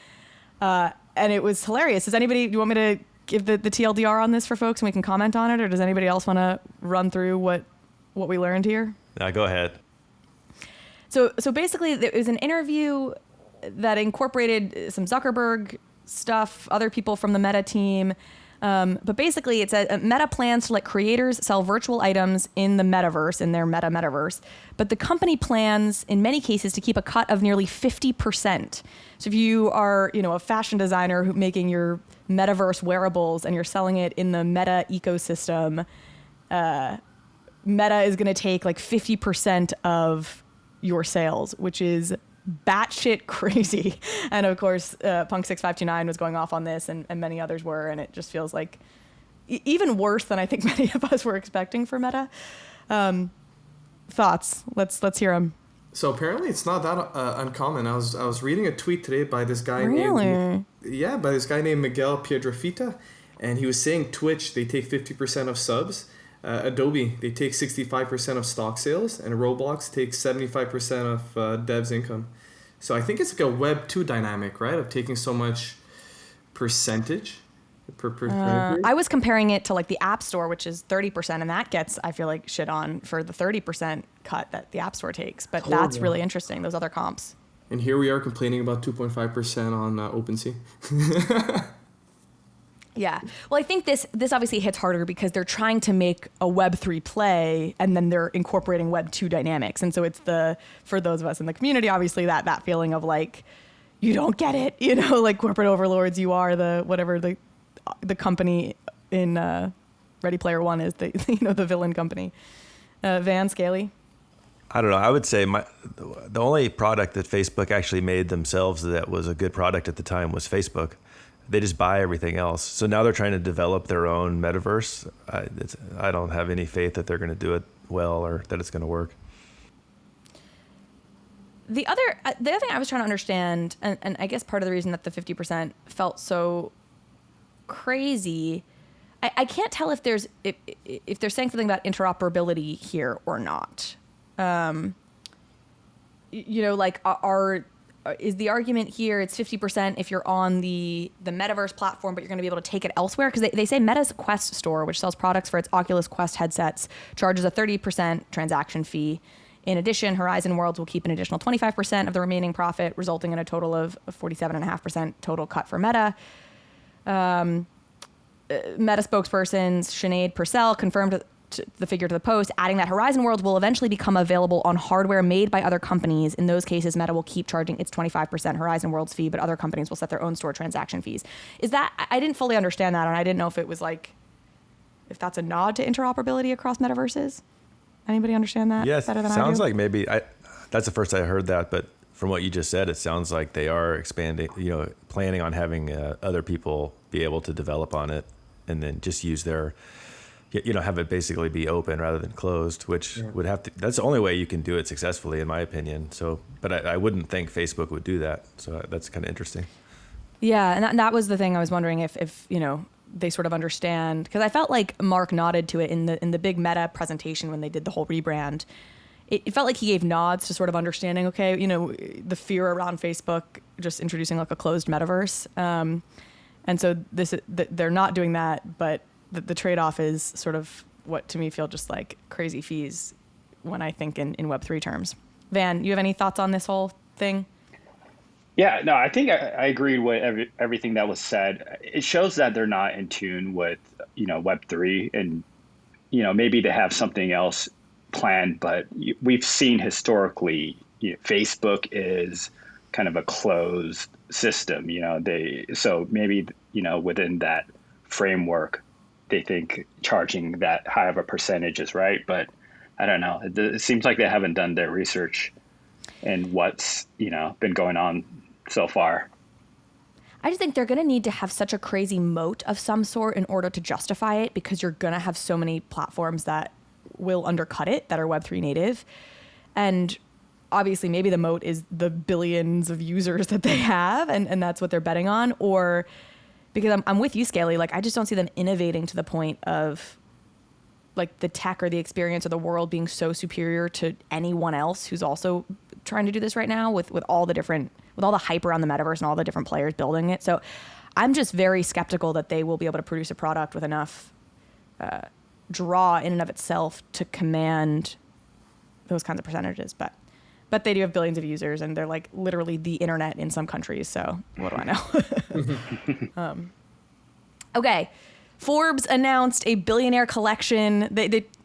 And it was hilarious. Do you want me to give the TLDR on this for folks and we can comment on it, or does anybody else want to run through what we learned here? Go ahead. So basically, it was an interview that incorporated some Zuckerberg stuff, other people from the Meta team. But basically, it's a Meta plans to let creators sell virtual items in the metaverse, in their metaverse. But the company plans, in many cases, to keep a cut of nearly 50%. So if you are, a fashion designer making your metaverse wearables and you're selling it in the Meta ecosystem, Meta is going to take like 50% of your sales, which is batshit crazy. And of course, Punk6529 was going off on this, and many others were, and it just feels like even worse than I think many of us were expecting for Meta. Thoughts? Let's hear them. So apparently it's not that uncommon. I was reading a tweet today by this guy named Miguel Piedrafita, and he was saying Twitch, they take 50% of subs. Adobe, they take 65% of stock sales, and Roblox takes 75% of devs' income. So I think it's like a Web 2 dynamic, right? Of taking so much percentage. I was comparing it to like the App Store, which is 30%, and that gets, I feel like, shit on for the 30% cut that the App Store takes. But that's really interesting, those other comps. And here we are complaining about 2.5% on OpenSea. Yeah. Well, I think this obviously hits harder because they're trying to make a Web3 play, and then they're incorporating Web 2 dynamics. And so it's for those of us in the community, obviously that feeling of like, you don't get it, like corporate overlords, you are the company in Ready Player One is the villain company. Van, Scaly? I don't know. I would say the only product that Facebook actually made themselves that was a good product at the time was Facebook. They just buy everything else. So now they're trying to develop their own metaverse. I don't have any faith that they're going to do it well or that it's going to work. The other thing I was trying to understand, and I guess part of the reason that the 50% felt so crazy, I can't tell if they're saying something about interoperability here or not. Is the argument here it's 50% if you're on the metaverse platform, but you're going to be able to take it elsewhere? Because they say Meta's Quest store, which sells products for its Oculus Quest headsets, charges a 30% transaction fee. In addition, Horizon Worlds will keep an additional 25% of the remaining profit, resulting in a total of 47.5% total cut for Meta. Meta spokesperson Sinead Purcell confirmed the figure to the Post, adding that Horizon Worlds will eventually become available on hardware made by other companies. In those cases, Meta will keep charging its 25% Horizon Worlds fee, but other companies will set their own store transaction fees. I didn't fully understand that, and I didn't know if it was like, if that's a nod to interoperability across metaverses. Anybody understand that better than I do? Sounds like maybe, that's the first I heard that, but from what you just said, it sounds like they are expanding, planning on having other people be able to develop on it and then just use their, have it basically be open rather than closed, which would have to, that's the only way you can do it successfully, in my opinion. So, but I wouldn't think Facebook would do that. So that's kind of interesting. Yeah. And that was the thing I was wondering if they sort of understand, because I felt like Mark nodded to it in the big Meta presentation when they did the whole rebrand. It felt like he gave nods to sort of understanding, okay, the fear around Facebook just introducing like a closed metaverse. And so they're not doing that, but the trade-off is sort of what to me feel just like crazy fees when I think in Web3 terms. Van, you have any thoughts on this whole thing? Yeah, no, I think I agree with everything that was said. It shows that they're not in tune with, Web3, and, maybe they have something else planned, but we've seen historically, Facebook is kind of a closed system, so maybe, within that framework, they think charging that high of a percentage is right, but I don't know. It seems like they haven't done their research in what's, been going on so far. I just think they're going to need to have such a crazy moat of some sort in order to justify it, because you're going to have so many platforms that will undercut it that are Web3 native. And obviously maybe the moat is the billions of users that they have, and that's what they're betting on, or because I'm with you, Scaly, like I just don't see them innovating to the point of like the tech or the experience or the world being so superior to anyone else who's also trying to do this right now with all the hype around the metaverse and all the different players building it. So I'm just very skeptical that they will be able to produce a product with enough draw in and of itself to command those kinds of percentages. But they do have billions of users, and they're like literally the internet in some countries. So what do I know? Okay. Forbes announced a billionaire collection.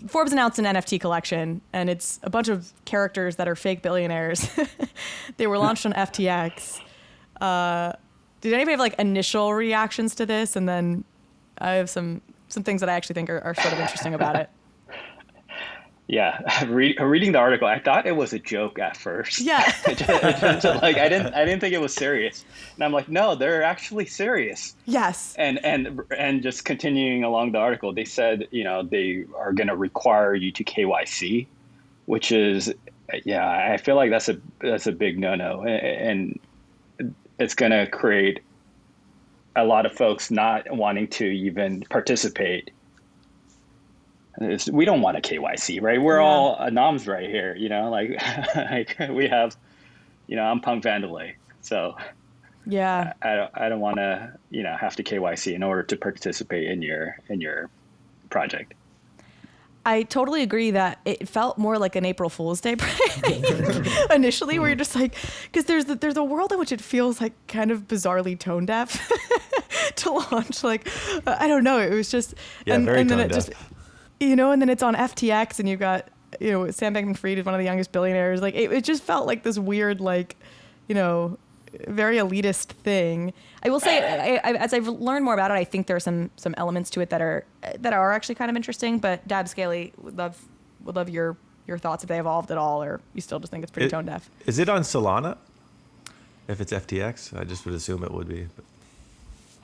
Forbes announced an NFT collection, and it's a bunch of characters that are fake billionaires. They were launched on FTX. Did anybody have like initial reactions to this? And then I have some things that I actually think are sort of interesting about it. Yeah, reading the article, I thought it was a joke at first. Yeah, like I didn't think it was serious, and I'm like, no, they're actually serious. Yes. And just continuing along the article, they said, they are going to require you to KYC, which is, I feel like that's a big no-no, and it's going to create a lot of folks not wanting to even participate. We don't want a KYC, right? We're all noms right here, like we have, I'm Punk Vandelay. So yeah, I don't want to, have to KYC in order to participate in your project. I totally agree that it felt more like an April Fool's Day prank initially, where you're just like, because there's a world in which it feels like kind of bizarrely tone deaf to launch. Like, I don't know. It was just, very tone deaf. And then it's on FTX, and you've got, Sam Bankman-Fried is one of the youngest billionaires. Like, it just felt like this weird, like, very elitist thing. I will say, as I've learned more about it, I think there are some elements to it that are actually kind of interesting. But Dab, Scaly, would love your thoughts if they evolved at all, or you still just think it's pretty tone deaf. Is it on Solana? If it's FTX, I just would assume it would be.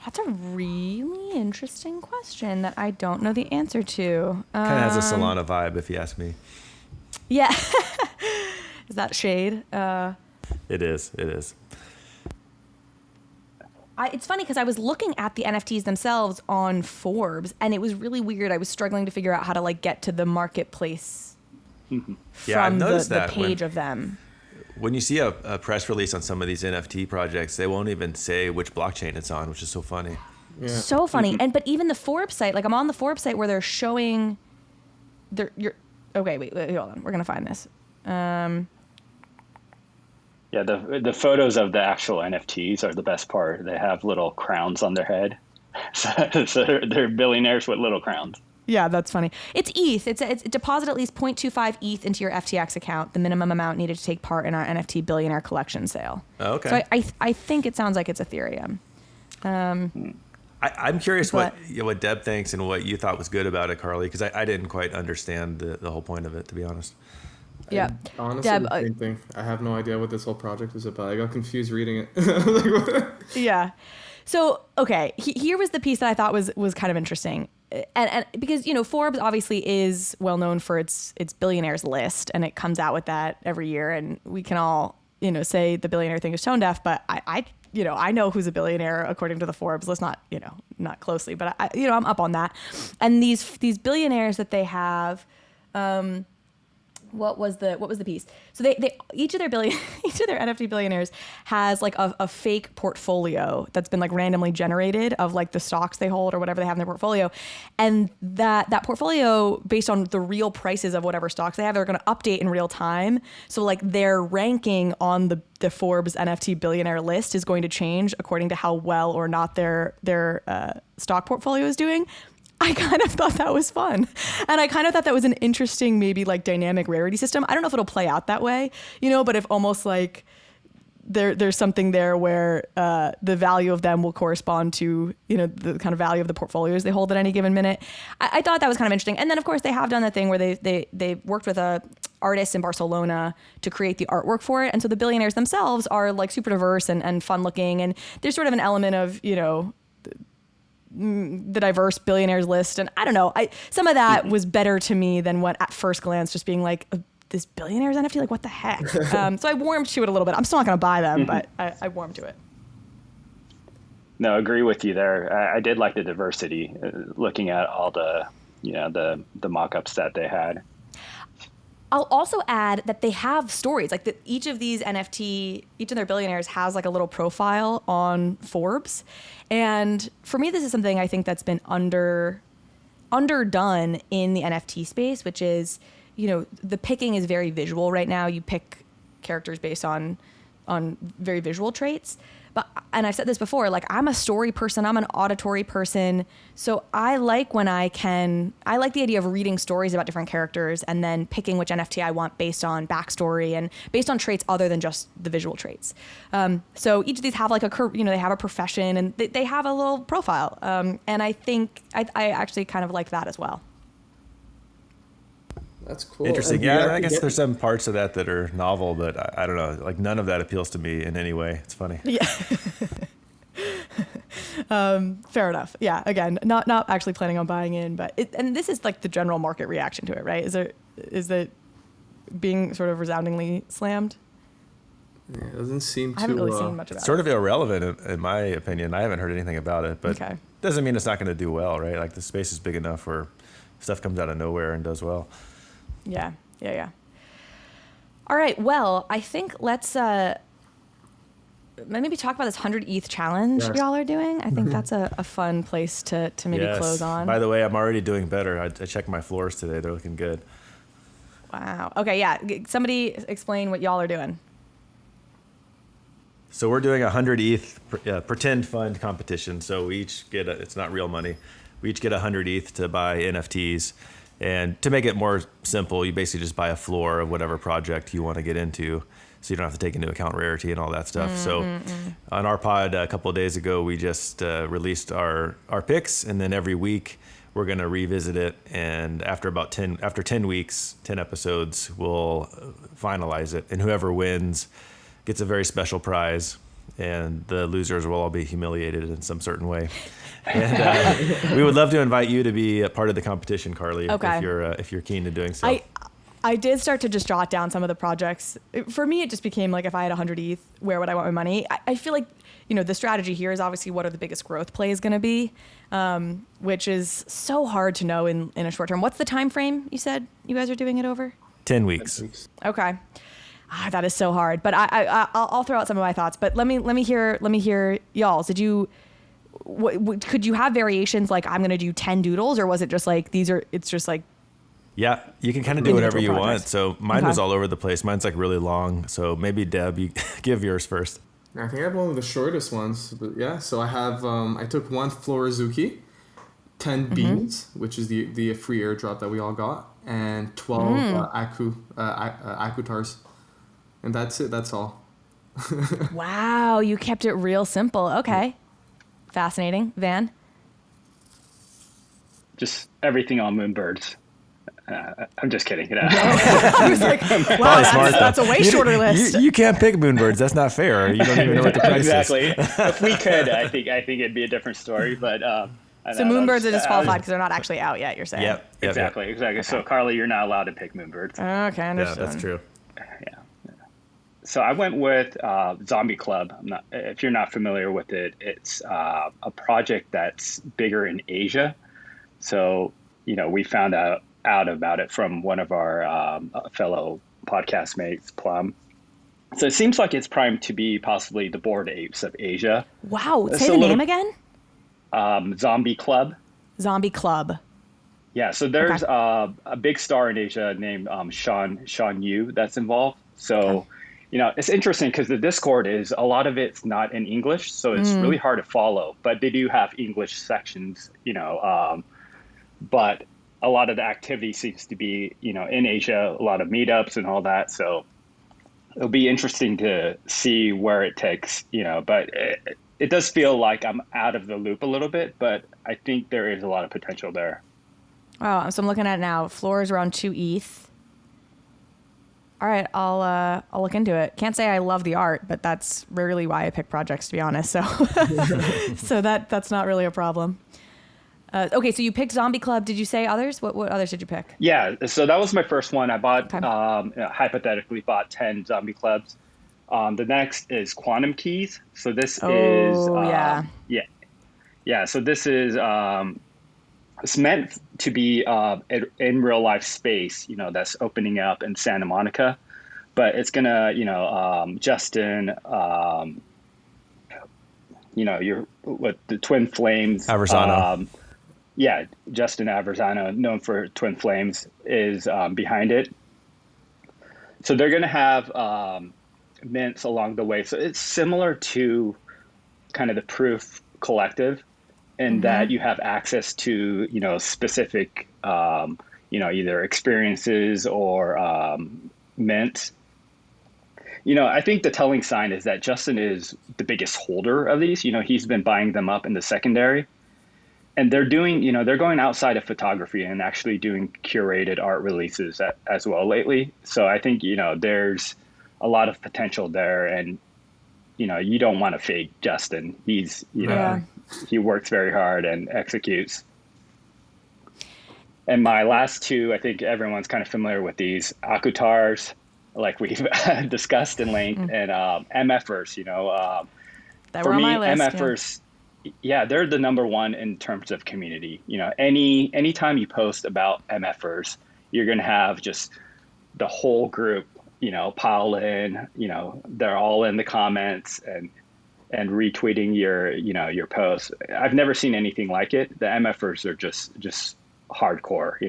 That's a really interesting question that I don't know the answer to. Kind of has a Solana vibe, if you ask me. Yeah. Is that shade? It is. It's funny because I was looking at the NFTs themselves on Forbes, and it was really weird. I was struggling to figure out how to like get to the marketplace from the page of them. When you see a press release on some of these NFT projects, they won't even say which blockchain it's on, which is so funny. Yeah. So funny. But even the Forbes site, like I'm on the Forbes site where they're showing wait, hold on. We're going to find this. Yeah, the photos of the actual NFTs are the best part. They have little crowns on their head. So they're billionaires with little crowns. Yeah, that's funny. It's ETH. It's deposit at least 0.25 ETH into your FTX account, the minimum amount needed to take part in our NFT billionaire collection sale. Oh, okay. So I think it sounds like it's Ethereum. I'm curious what Deb thinks and what you thought was good about it, Carly, because I didn't quite understand the whole point of it, to be honest. Yeah. Honestly, Deb, the same thing. I have no idea what this whole project is about. I got confused reading it. Yeah. So, okay, here was the piece that I thought was kind of interesting. And because, Forbes obviously is well known for its billionaires list, and it comes out with that every year, and we can all, say the billionaire thing is tone deaf, but I know who's a billionaire according to the Forbes list, not closely, but I'm up on that. And these billionaires that they have, what was the piece? So they each of their NFT billionaires has like a fake portfolio that's been like randomly generated of like the stocks they hold or whatever they have in their portfolio, and that portfolio, based on the real prices of whatever stocks they have, they're going to update in real time. So like their ranking on the Forbes NFT billionaire list is going to change according to how well or not their stock portfolio is doing. I kind of thought that was fun. And I kind of thought that was an interesting, maybe like dynamic rarity system. I don't know if it'll play out that way, but if almost like there's something there where the value of them will correspond to, the kind of value of the portfolios they hold at any given minute. I thought that was kind of interesting. And then of course they have done the thing where they worked with a artist in Barcelona to create the artwork for it. And so the billionaires themselves are like super diverse and fun looking. And there's sort of an element of, the diverse billionaires list, and I don't know, some of that was better to me than what at first glance just being like this billionaire's NFT? Like, what the heck? So I warmed to it a little bit. I'm still not going to buy them, but I warmed to it. No, agree with you there. I did like the diversity, looking at all the, the mock-ups that they had. I'll also add that they have stories. Like each of these NFT, each of their billionaires has like a little profile on Forbes. And for me, this is something I think that's been underdone in the NFT space, which is, the picking is very visual right now. You pick characters based on very visual traits. And I've said this before, like I'm a story person, I'm an auditory person. So I like the idea of reading stories about different characters and then picking which NFT I want based on backstory and based on traits other than just the visual traits. So each of these have like they have a profession and they have a little profile. And I think I actually kind of like that as well. That's cool. Interesting. Yeah, I guess there's some parts of that are novel, but I don't know. Like none of that appeals to me in any way. It's funny. Yeah. Fair enough. Yeah. Again, not actually planning on buying in, but and this is like the general market reaction to it, right? Is it being sort of resoundingly slammed? Yeah, it doesn't seem to. I haven't really seen much about it. Sort of irrelevant in my opinion. I haven't heard anything about it, but doesn't mean it's not going to do well, right? Like the space is big enough where stuff comes out of nowhere and does well. Yeah. All right. Well, I think let's maybe talk about this 100 ETH challenge y'all are doing. I think that's a fun place to maybe close on. By the way, I'm already doing better. I checked my floors today. They're looking good. Wow. Okay. Yeah. Somebody explain what y'all are doing. So we're doing a 100 ETH pretend fund competition. So we each get it's not real money. We each get 100 ETH to buy NFTs. And to make it more simple, you basically just buy a floor of whatever project you want to get into, so you don't have to take into account rarity and all that stuff. So on our pod a couple of days ago, we just released our picks, and then every week we're going to revisit it. And after 10 weeks, 10 episodes, we'll finalize it. And whoever wins gets a very special prize, and the losers will all be humiliated in some certain way. And we would love to invite you to be a part of the competition, Carly, if you're keen to doing so. I did start to just jot down some of the projects. For me, it just became like, if I had 100 ETH, where would I want my money? I feel like, the strategy here is obviously what are the biggest growth plays going to be, which is so hard to know in a short term. What's the time frame you said you guys are doing it over? 10 weeks. Okay. That is so hard, but I'll throw out some of my thoughts. But let me hear y'all's. Did you? Could you have variations like I'm going to do 10 doodles, or was it just like it's just like? Yeah, you can kind of do whatever you want. So mine was all over the place. Mine's like really long. So maybe Deb, you give yours first. I think I have one of the shortest ones, but yeah. So I have I took one floor Azuki, 10 Beanz, which is the free airdrop that we all got, and 12 Akutars. And that's it. That's all. Wow, you kept it real simple. Okay. Fascinating. Van? Just everything on Moonbirds. I'm just kidding. I was like, wow, that's a way shorter list. You can't pick Moonbirds. That's not fair. You don't even know what the price is. If we could, I think it'd be a different story. But so Moonbirds are disqualified because they're not actually out yet, you're saying? Yep. Exactly. Okay. So Carly, you're not allowed to pick Moonbirds. Okay, understood. Yeah, that's true. Yeah. So I went with Zombie Club. If you're not familiar with it, it's a project that's bigger in Asia. So, we found out about it from one of our fellow podcast mates, Plum. So it seems like it's primed to be possibly the Bored Apes of Asia. Wow. Say the name again? Zombie Club. Zombie Club. Yeah. So there's a big star in Asia named Sean Yu that's involved. So, it's interesting because the Discord is a lot of it's not in English. So it's really hard to follow. But they do have English sections, but a lot of the activity seems to be, in Asia, a lot of meetups and all that. So it'll be interesting to see where it takes, but it does feel like I'm out of the loop a little bit, but I think there is a lot of potential there. Oh, so I'm looking at it now. Floor is around 2 ETH. All right, I'll look into it. Can't say I love the art, but that's rarely why I pick projects, to be honest. So, so that's not really a problem. Okay, so you picked Zombie Club. Did you say others? What others did you pick? Yeah, so that was my first one. I bought, hypothetically bought 10 Zombie Clubs. The next is Quantum Keys. So this is, so this is, it's meant to be in real life space, that's opening up in Santa Monica, but it's gonna, Justin, you're with the Twin Flames. Aversano. Justin Aversano, known for Twin Flames, is behind it. So they're gonna have mints along the way. So it's similar to kind of the Proof Collective in that you have access to, specific, either experiences or mint. I think the telling sign is that Justin is the biggest holder of these. He's been buying them up in the secondary. And they're doing, they're going outside of photography and actually doing curated art releases as well lately. So I think, there's a lot of potential there. And, you don't want to fake Justin. He's, he works very hard and executes. And my last two, I think everyone's kind of familiar with these, Akutars, like we've discussed in length, and Mfers, That for were on me, my list. Mfers, they're the number one in terms of community. Anytime you post about MFers, you're going to have just the whole group, pile in, they're all in the comments and retweeting your posts. I've never seen anything like it. The MFers are just hardcore,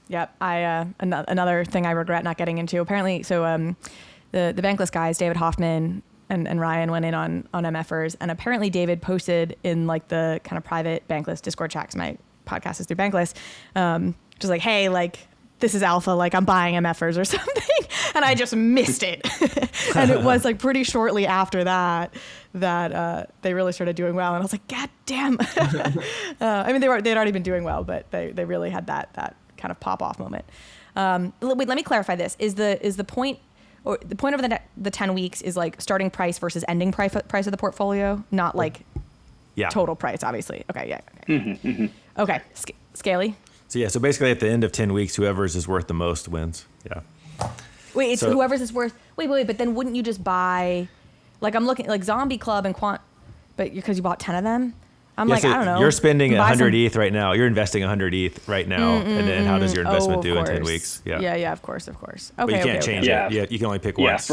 Yep. I another thing I regret not getting into. Apparently, so the Bankless guys, David Hoffman and Ryan, went in on MFers, and apparently David posted in like the kind of private Bankless Discord chat, 'cause my podcast is through Bankless, just like, hey, like, this is alpha, like I'm buying MFers or something, and I just missed it. And it was like pretty shortly after that they really started doing well, and I was like, God damn. I mean, they'd already been doing well, but they really had that kind of pop off moment. Wait, let me clarify this. Is the point, or the point of the 10 weeks is like starting price versus ending price of the portfolio, not like total price, obviously. Okay, okay. Okay, Scaly. So basically at the end of 10 weeks, whoever's is worth the most wins. Yeah. Wait, it's whoever's is worth. Wait, but then wouldn't you just buy, like I'm looking like Zombie Club and but because you bought 10 of them? I'm I don't know. You're spending 100 ETH right now. You're investing 100 ETH right now. And then how does your investment do in 10 weeks? Yeah, of course. Okay, but you can't change it. Yeah, you can only pick once.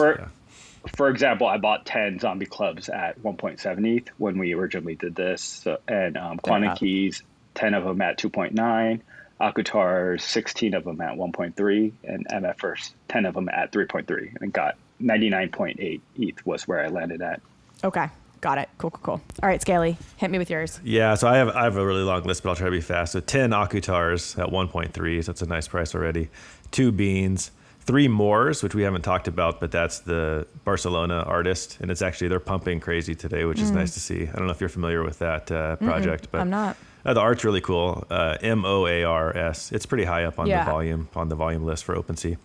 For example, I bought 10 Zombie Clubs at 1.7 ETH when we originally did this. So, and Quantum Keys, 10 of them at 2.9. Akutars, 16 of them at 1.3. And MFers, 10 of them at 3.3. And got 99.8 ETH was where I landed at. Okay. Got it. Cool. All right, Scaly, hit me with yours. Yeah, so I have a really long list, but I'll try to be fast. So 10 Akutars at 1.3, so that's a nice price already. 2 Beanz, 3 Moars, which we haven't talked about, but that's the Barcelona artist, and it's actually, they're pumping crazy today, which is nice to see. I don't know if you're familiar with that project, but I'm not. The art's really cool. Moars. It's pretty high up on the volume list for OpenSea.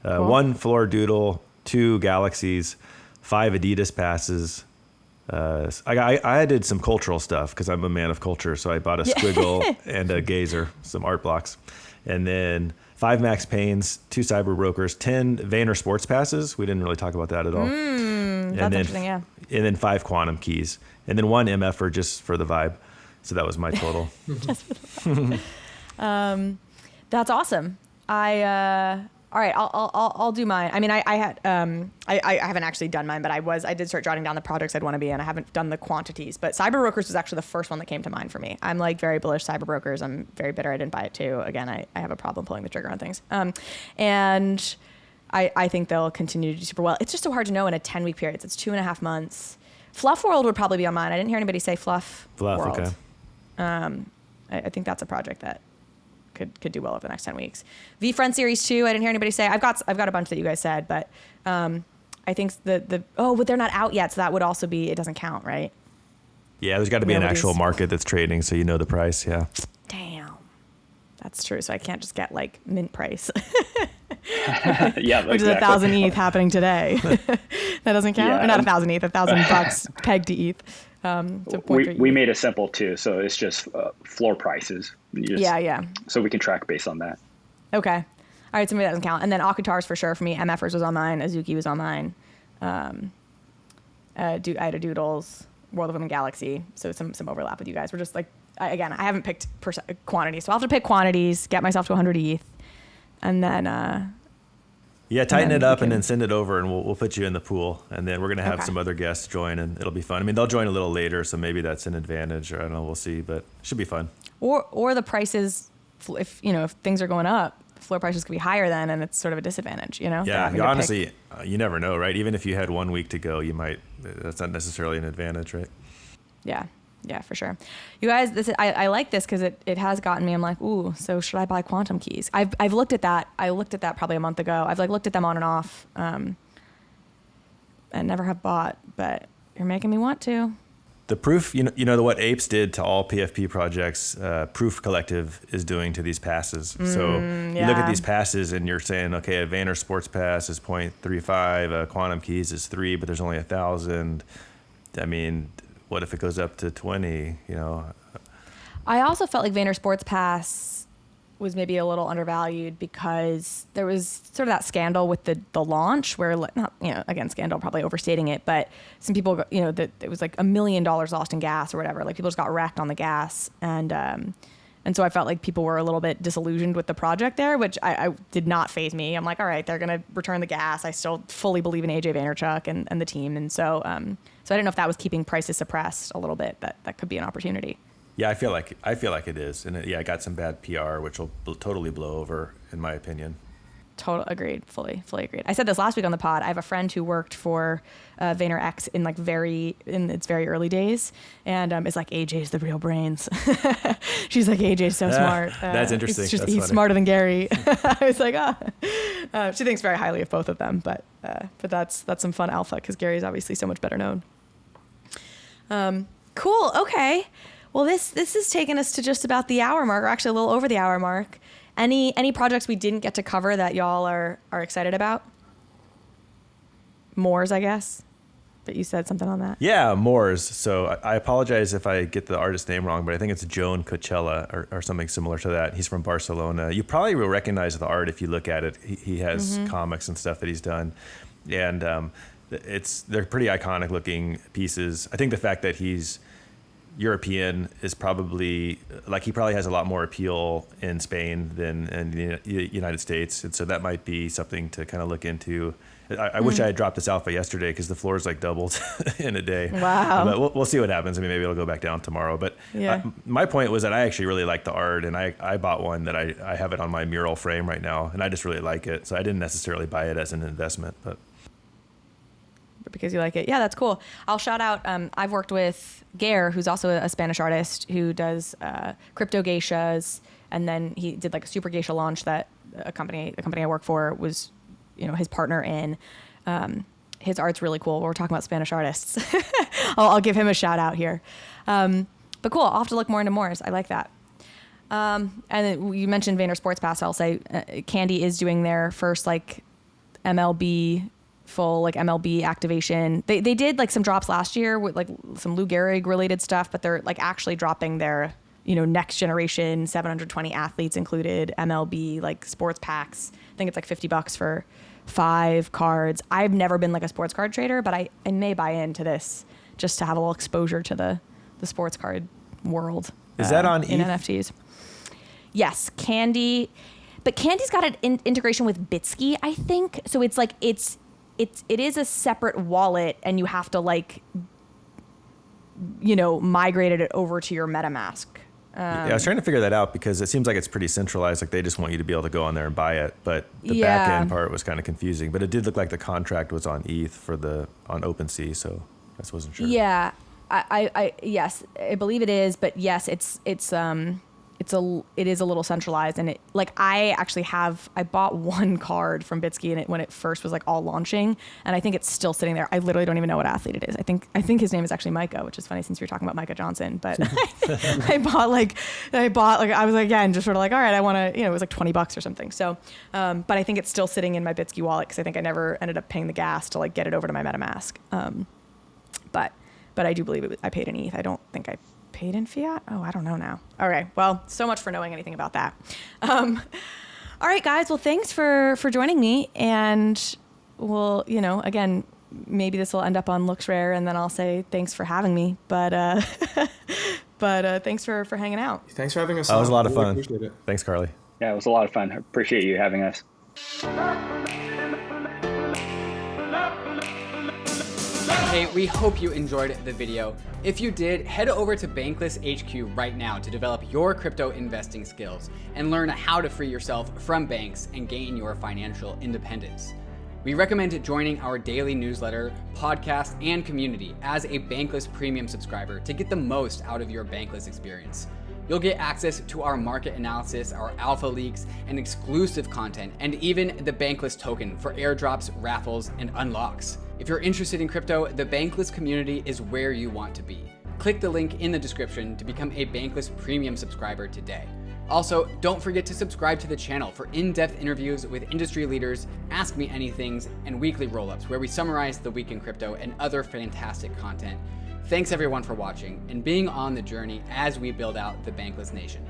Cool. 1 Floor Doodle, 2 Galaxies, 5 Adidas Passes. I did some cultural stuff because I'm a man of culture. So I bought a squiggle and a gazer, some art blocks. And then 5 Max Paynes, 2 CyberBrokers, 10 Vayner Sports Passes. We didn't really talk about that at all. That's interesting, yeah. And then 5 Quantum Keys. And then 1 MFer just for the vibe. So that was my total. That's awesome. All right, I'll do mine. I mean, I haven't actually done mine, but I did start jotting down the projects I'd want to be in. I haven't done the quantities, but CyberBrokers was actually the first one that came to mind for me. I'm like very bullish CyberBrokers. I'm very bitter I didn't buy it too. Again, I have a problem pulling the trigger on things. And I think they'll continue to do super well. It's just so hard to know in a 10-week period. It's 2.5 months. Fluffworld would probably be on mine. I didn't hear anybody say Fluff World. Okay. I think that's a project that could do well over the next 10 weeks. V-Front Series 2, I didn't hear anybody say. I've got a bunch that you guys said, but I think but they're not out yet, so that would also be, it doesn't count, right? Yeah, there's got to be an actual market that's trading, so you know the price, yeah. Damn. That's true, so I can't just get like mint price. Yeah, which is 1,000 ETH happening today. That doesn't count? Yeah, Or not 1,000 ETH, $1,000 pegged to ETH. So we made it simple too, so it's just floor prices. Yeah. So we can track based on that. Okay. All right, so maybe that doesn't count. And then Akutars for sure for me. Mfers was on mine. Azuki was on mine. I had a Doodles, World of Women Galaxy. So some overlap with you guys. We're just like, I haven't picked quantities. So I'll have to pick quantities, get myself to 100 ETH. And then... tighten it up and then send it over, and we'll put you in the pool. And then we're going to have some other guests join, and it'll be fun. I mean, they'll join a little later, so maybe that's an advantage, or I don't know, we'll see, but it should be fun. Or the prices, if things are going up, floor prices could be higher then, and it's sort of a disadvantage, Yeah, honestly, you never know, right? Even if you had 1 week to go, that's not necessarily an advantage, right? Yeah, for sure. You guys, I like this because it has gotten me. I'm like, ooh, so should I buy quantum keys? I've looked at that. I looked at that probably a month ago. I've looked at them on and off, and never have bought. But you're making me want to. The proof, what Apes did to all PFP projects, Proof Collective is doing to these passes. So you look at these passes and you're saying, okay, a Vayner Sports Pass is 0.35, a Quantum Keys is 3, but there's only 1,000. I mean, what if it goes up to 20, I also felt like Vayner Sports Pass was maybe a little undervalued because there was sort of that scandal with the launch where, not, again, scandal, probably overstating it, but some people, that it was like $1 million lost in gas or whatever. Like people just got wrecked on the gas. And so I felt like people were a little bit disillusioned with the project there, which I did not faze me. I'm like, all right, they're going to return the gas. I still fully believe in AJ Vaynerchuk and the team. And so I didn't know if that was keeping prices suppressed a little bit. That could be an opportunity. Yeah, I feel like it is, and it got some bad PR, which will totally blow over, in my opinion. Total agreed, fully agreed. I said this last week on the pod. I have a friend who worked for Vayner X in its very early days, and is like, AJ's the real brains. She's like, AJ's so smart. That's interesting. He's smarter than Gary. I was like, she thinks very highly of both of them, but that's some fun alpha because Gary's obviously so much better known. Cool. Okay. Well, this has taken us to just about the hour mark, or actually a little over the hour mark. Any projects we didn't get to cover that y'all are excited about? Moors, I guess. But you said something on that. Yeah, Moars. So I apologize if I get the artist name wrong, but I think it's Joan Coachella or something similar to that. He's from Barcelona. You probably will recognize the art if you look at it. He has comics and stuff that he's done, and they're pretty iconic looking pieces. I think the fact that he's European is probably, he probably has a lot more appeal in Spain than in the United States. And so that might be something to kind of look into. I wish I had dropped this alpha yesterday because the floor's doubled in a day. Wow. But we'll see what happens. I mean, maybe it'll go back down tomorrow. But my point was that I actually really like the art, and I bought one that I have it on my mural frame right now, and I just really like it. So I didn't necessarily buy it as an investment, but because you like it. Yeah, that's cool. I'll shout out, I've worked with Gare, who's also a Spanish artist who does crypto geishas, and then he did a super geisha launch that the company I work for was, his partner in. His art's really cool. We're talking about Spanish artists. I'll give him a shout out here. But cool, I'll have to look more into Moors. I like that. And then you mentioned Vayner Sports Pass. I'll say Candy is doing their first MLB full MLB activation. They did some drops last year with some Lou Gehrig related stuff, but they're actually dropping their next generation 720 athletes included MLB sports packs. I think it's $50 for 5 cards. I've never been a sports card trader, but I may buy into this just to have a little exposure to the sports card world. Is that on in ETH? NFTs? Yes, Candy, but Candy's got an integration with Bitsky, I think. So it's it is a separate wallet, and you have to migrate it over to your MetaMask. I was trying to figure that out because it seems like it's pretty centralized. They just want you to be able to go on there and buy it, but the back end part was kind of confusing. But it did look like the contract was on ETH on OpenSea, so I just wasn't sure. Yeah, I yes, I believe it is, but yes, it's it is a little centralized, and I bought one card from Bitsky and when it first was like all launching, and I think it's still sitting there. I literally don't even know what athlete it is. I think his name is actually Micah, which is funny since we were talking about Micah Johnson, but I was like, yeah, and just sort of like, all right, I want to, it was like $20 or something. So, but I think it's still sitting in my Bitsky wallet because I think I never ended up paying the gas to like get it over to my MetaMask. But I do believe I paid in ETH. I don't think I paid in fiat. Oh, I don't know now. All right. Well, so much for knowing anything about that. All right, guys. Well, thanks for joining me. And we'll, again, maybe this will end up on Looksrare and then I'll say thanks for having me. But thanks for hanging out. Thanks for having us. That was a lot of Really fun. appreciate it. Thanks, Carly. Yeah, it was a lot of fun. I appreciate you having us. Hey, we hope you enjoyed the video. If you did, head over to Bankless HQ right now to develop your crypto investing skills and learn how to free yourself from banks and gain your financial independence. We recommend joining our daily newsletter, podcast, and community as a Bankless Premium subscriber to get the most out of your Bankless experience. You'll get access to our market analysis, our alpha leaks, and exclusive content, and even the Bankless token for airdrops, raffles, and unlocks. If you're interested in crypto, the Bankless community is where you want to be. Click the link in the description to become a Bankless Premium subscriber today. Also, don't forget to subscribe to the channel for in-depth interviews with industry leaders, Ask Me Anythings, and weekly roll-ups where we summarize the week in crypto and other fantastic content. Thanks everyone for watching and being on the journey as we build out the Bankless Nation.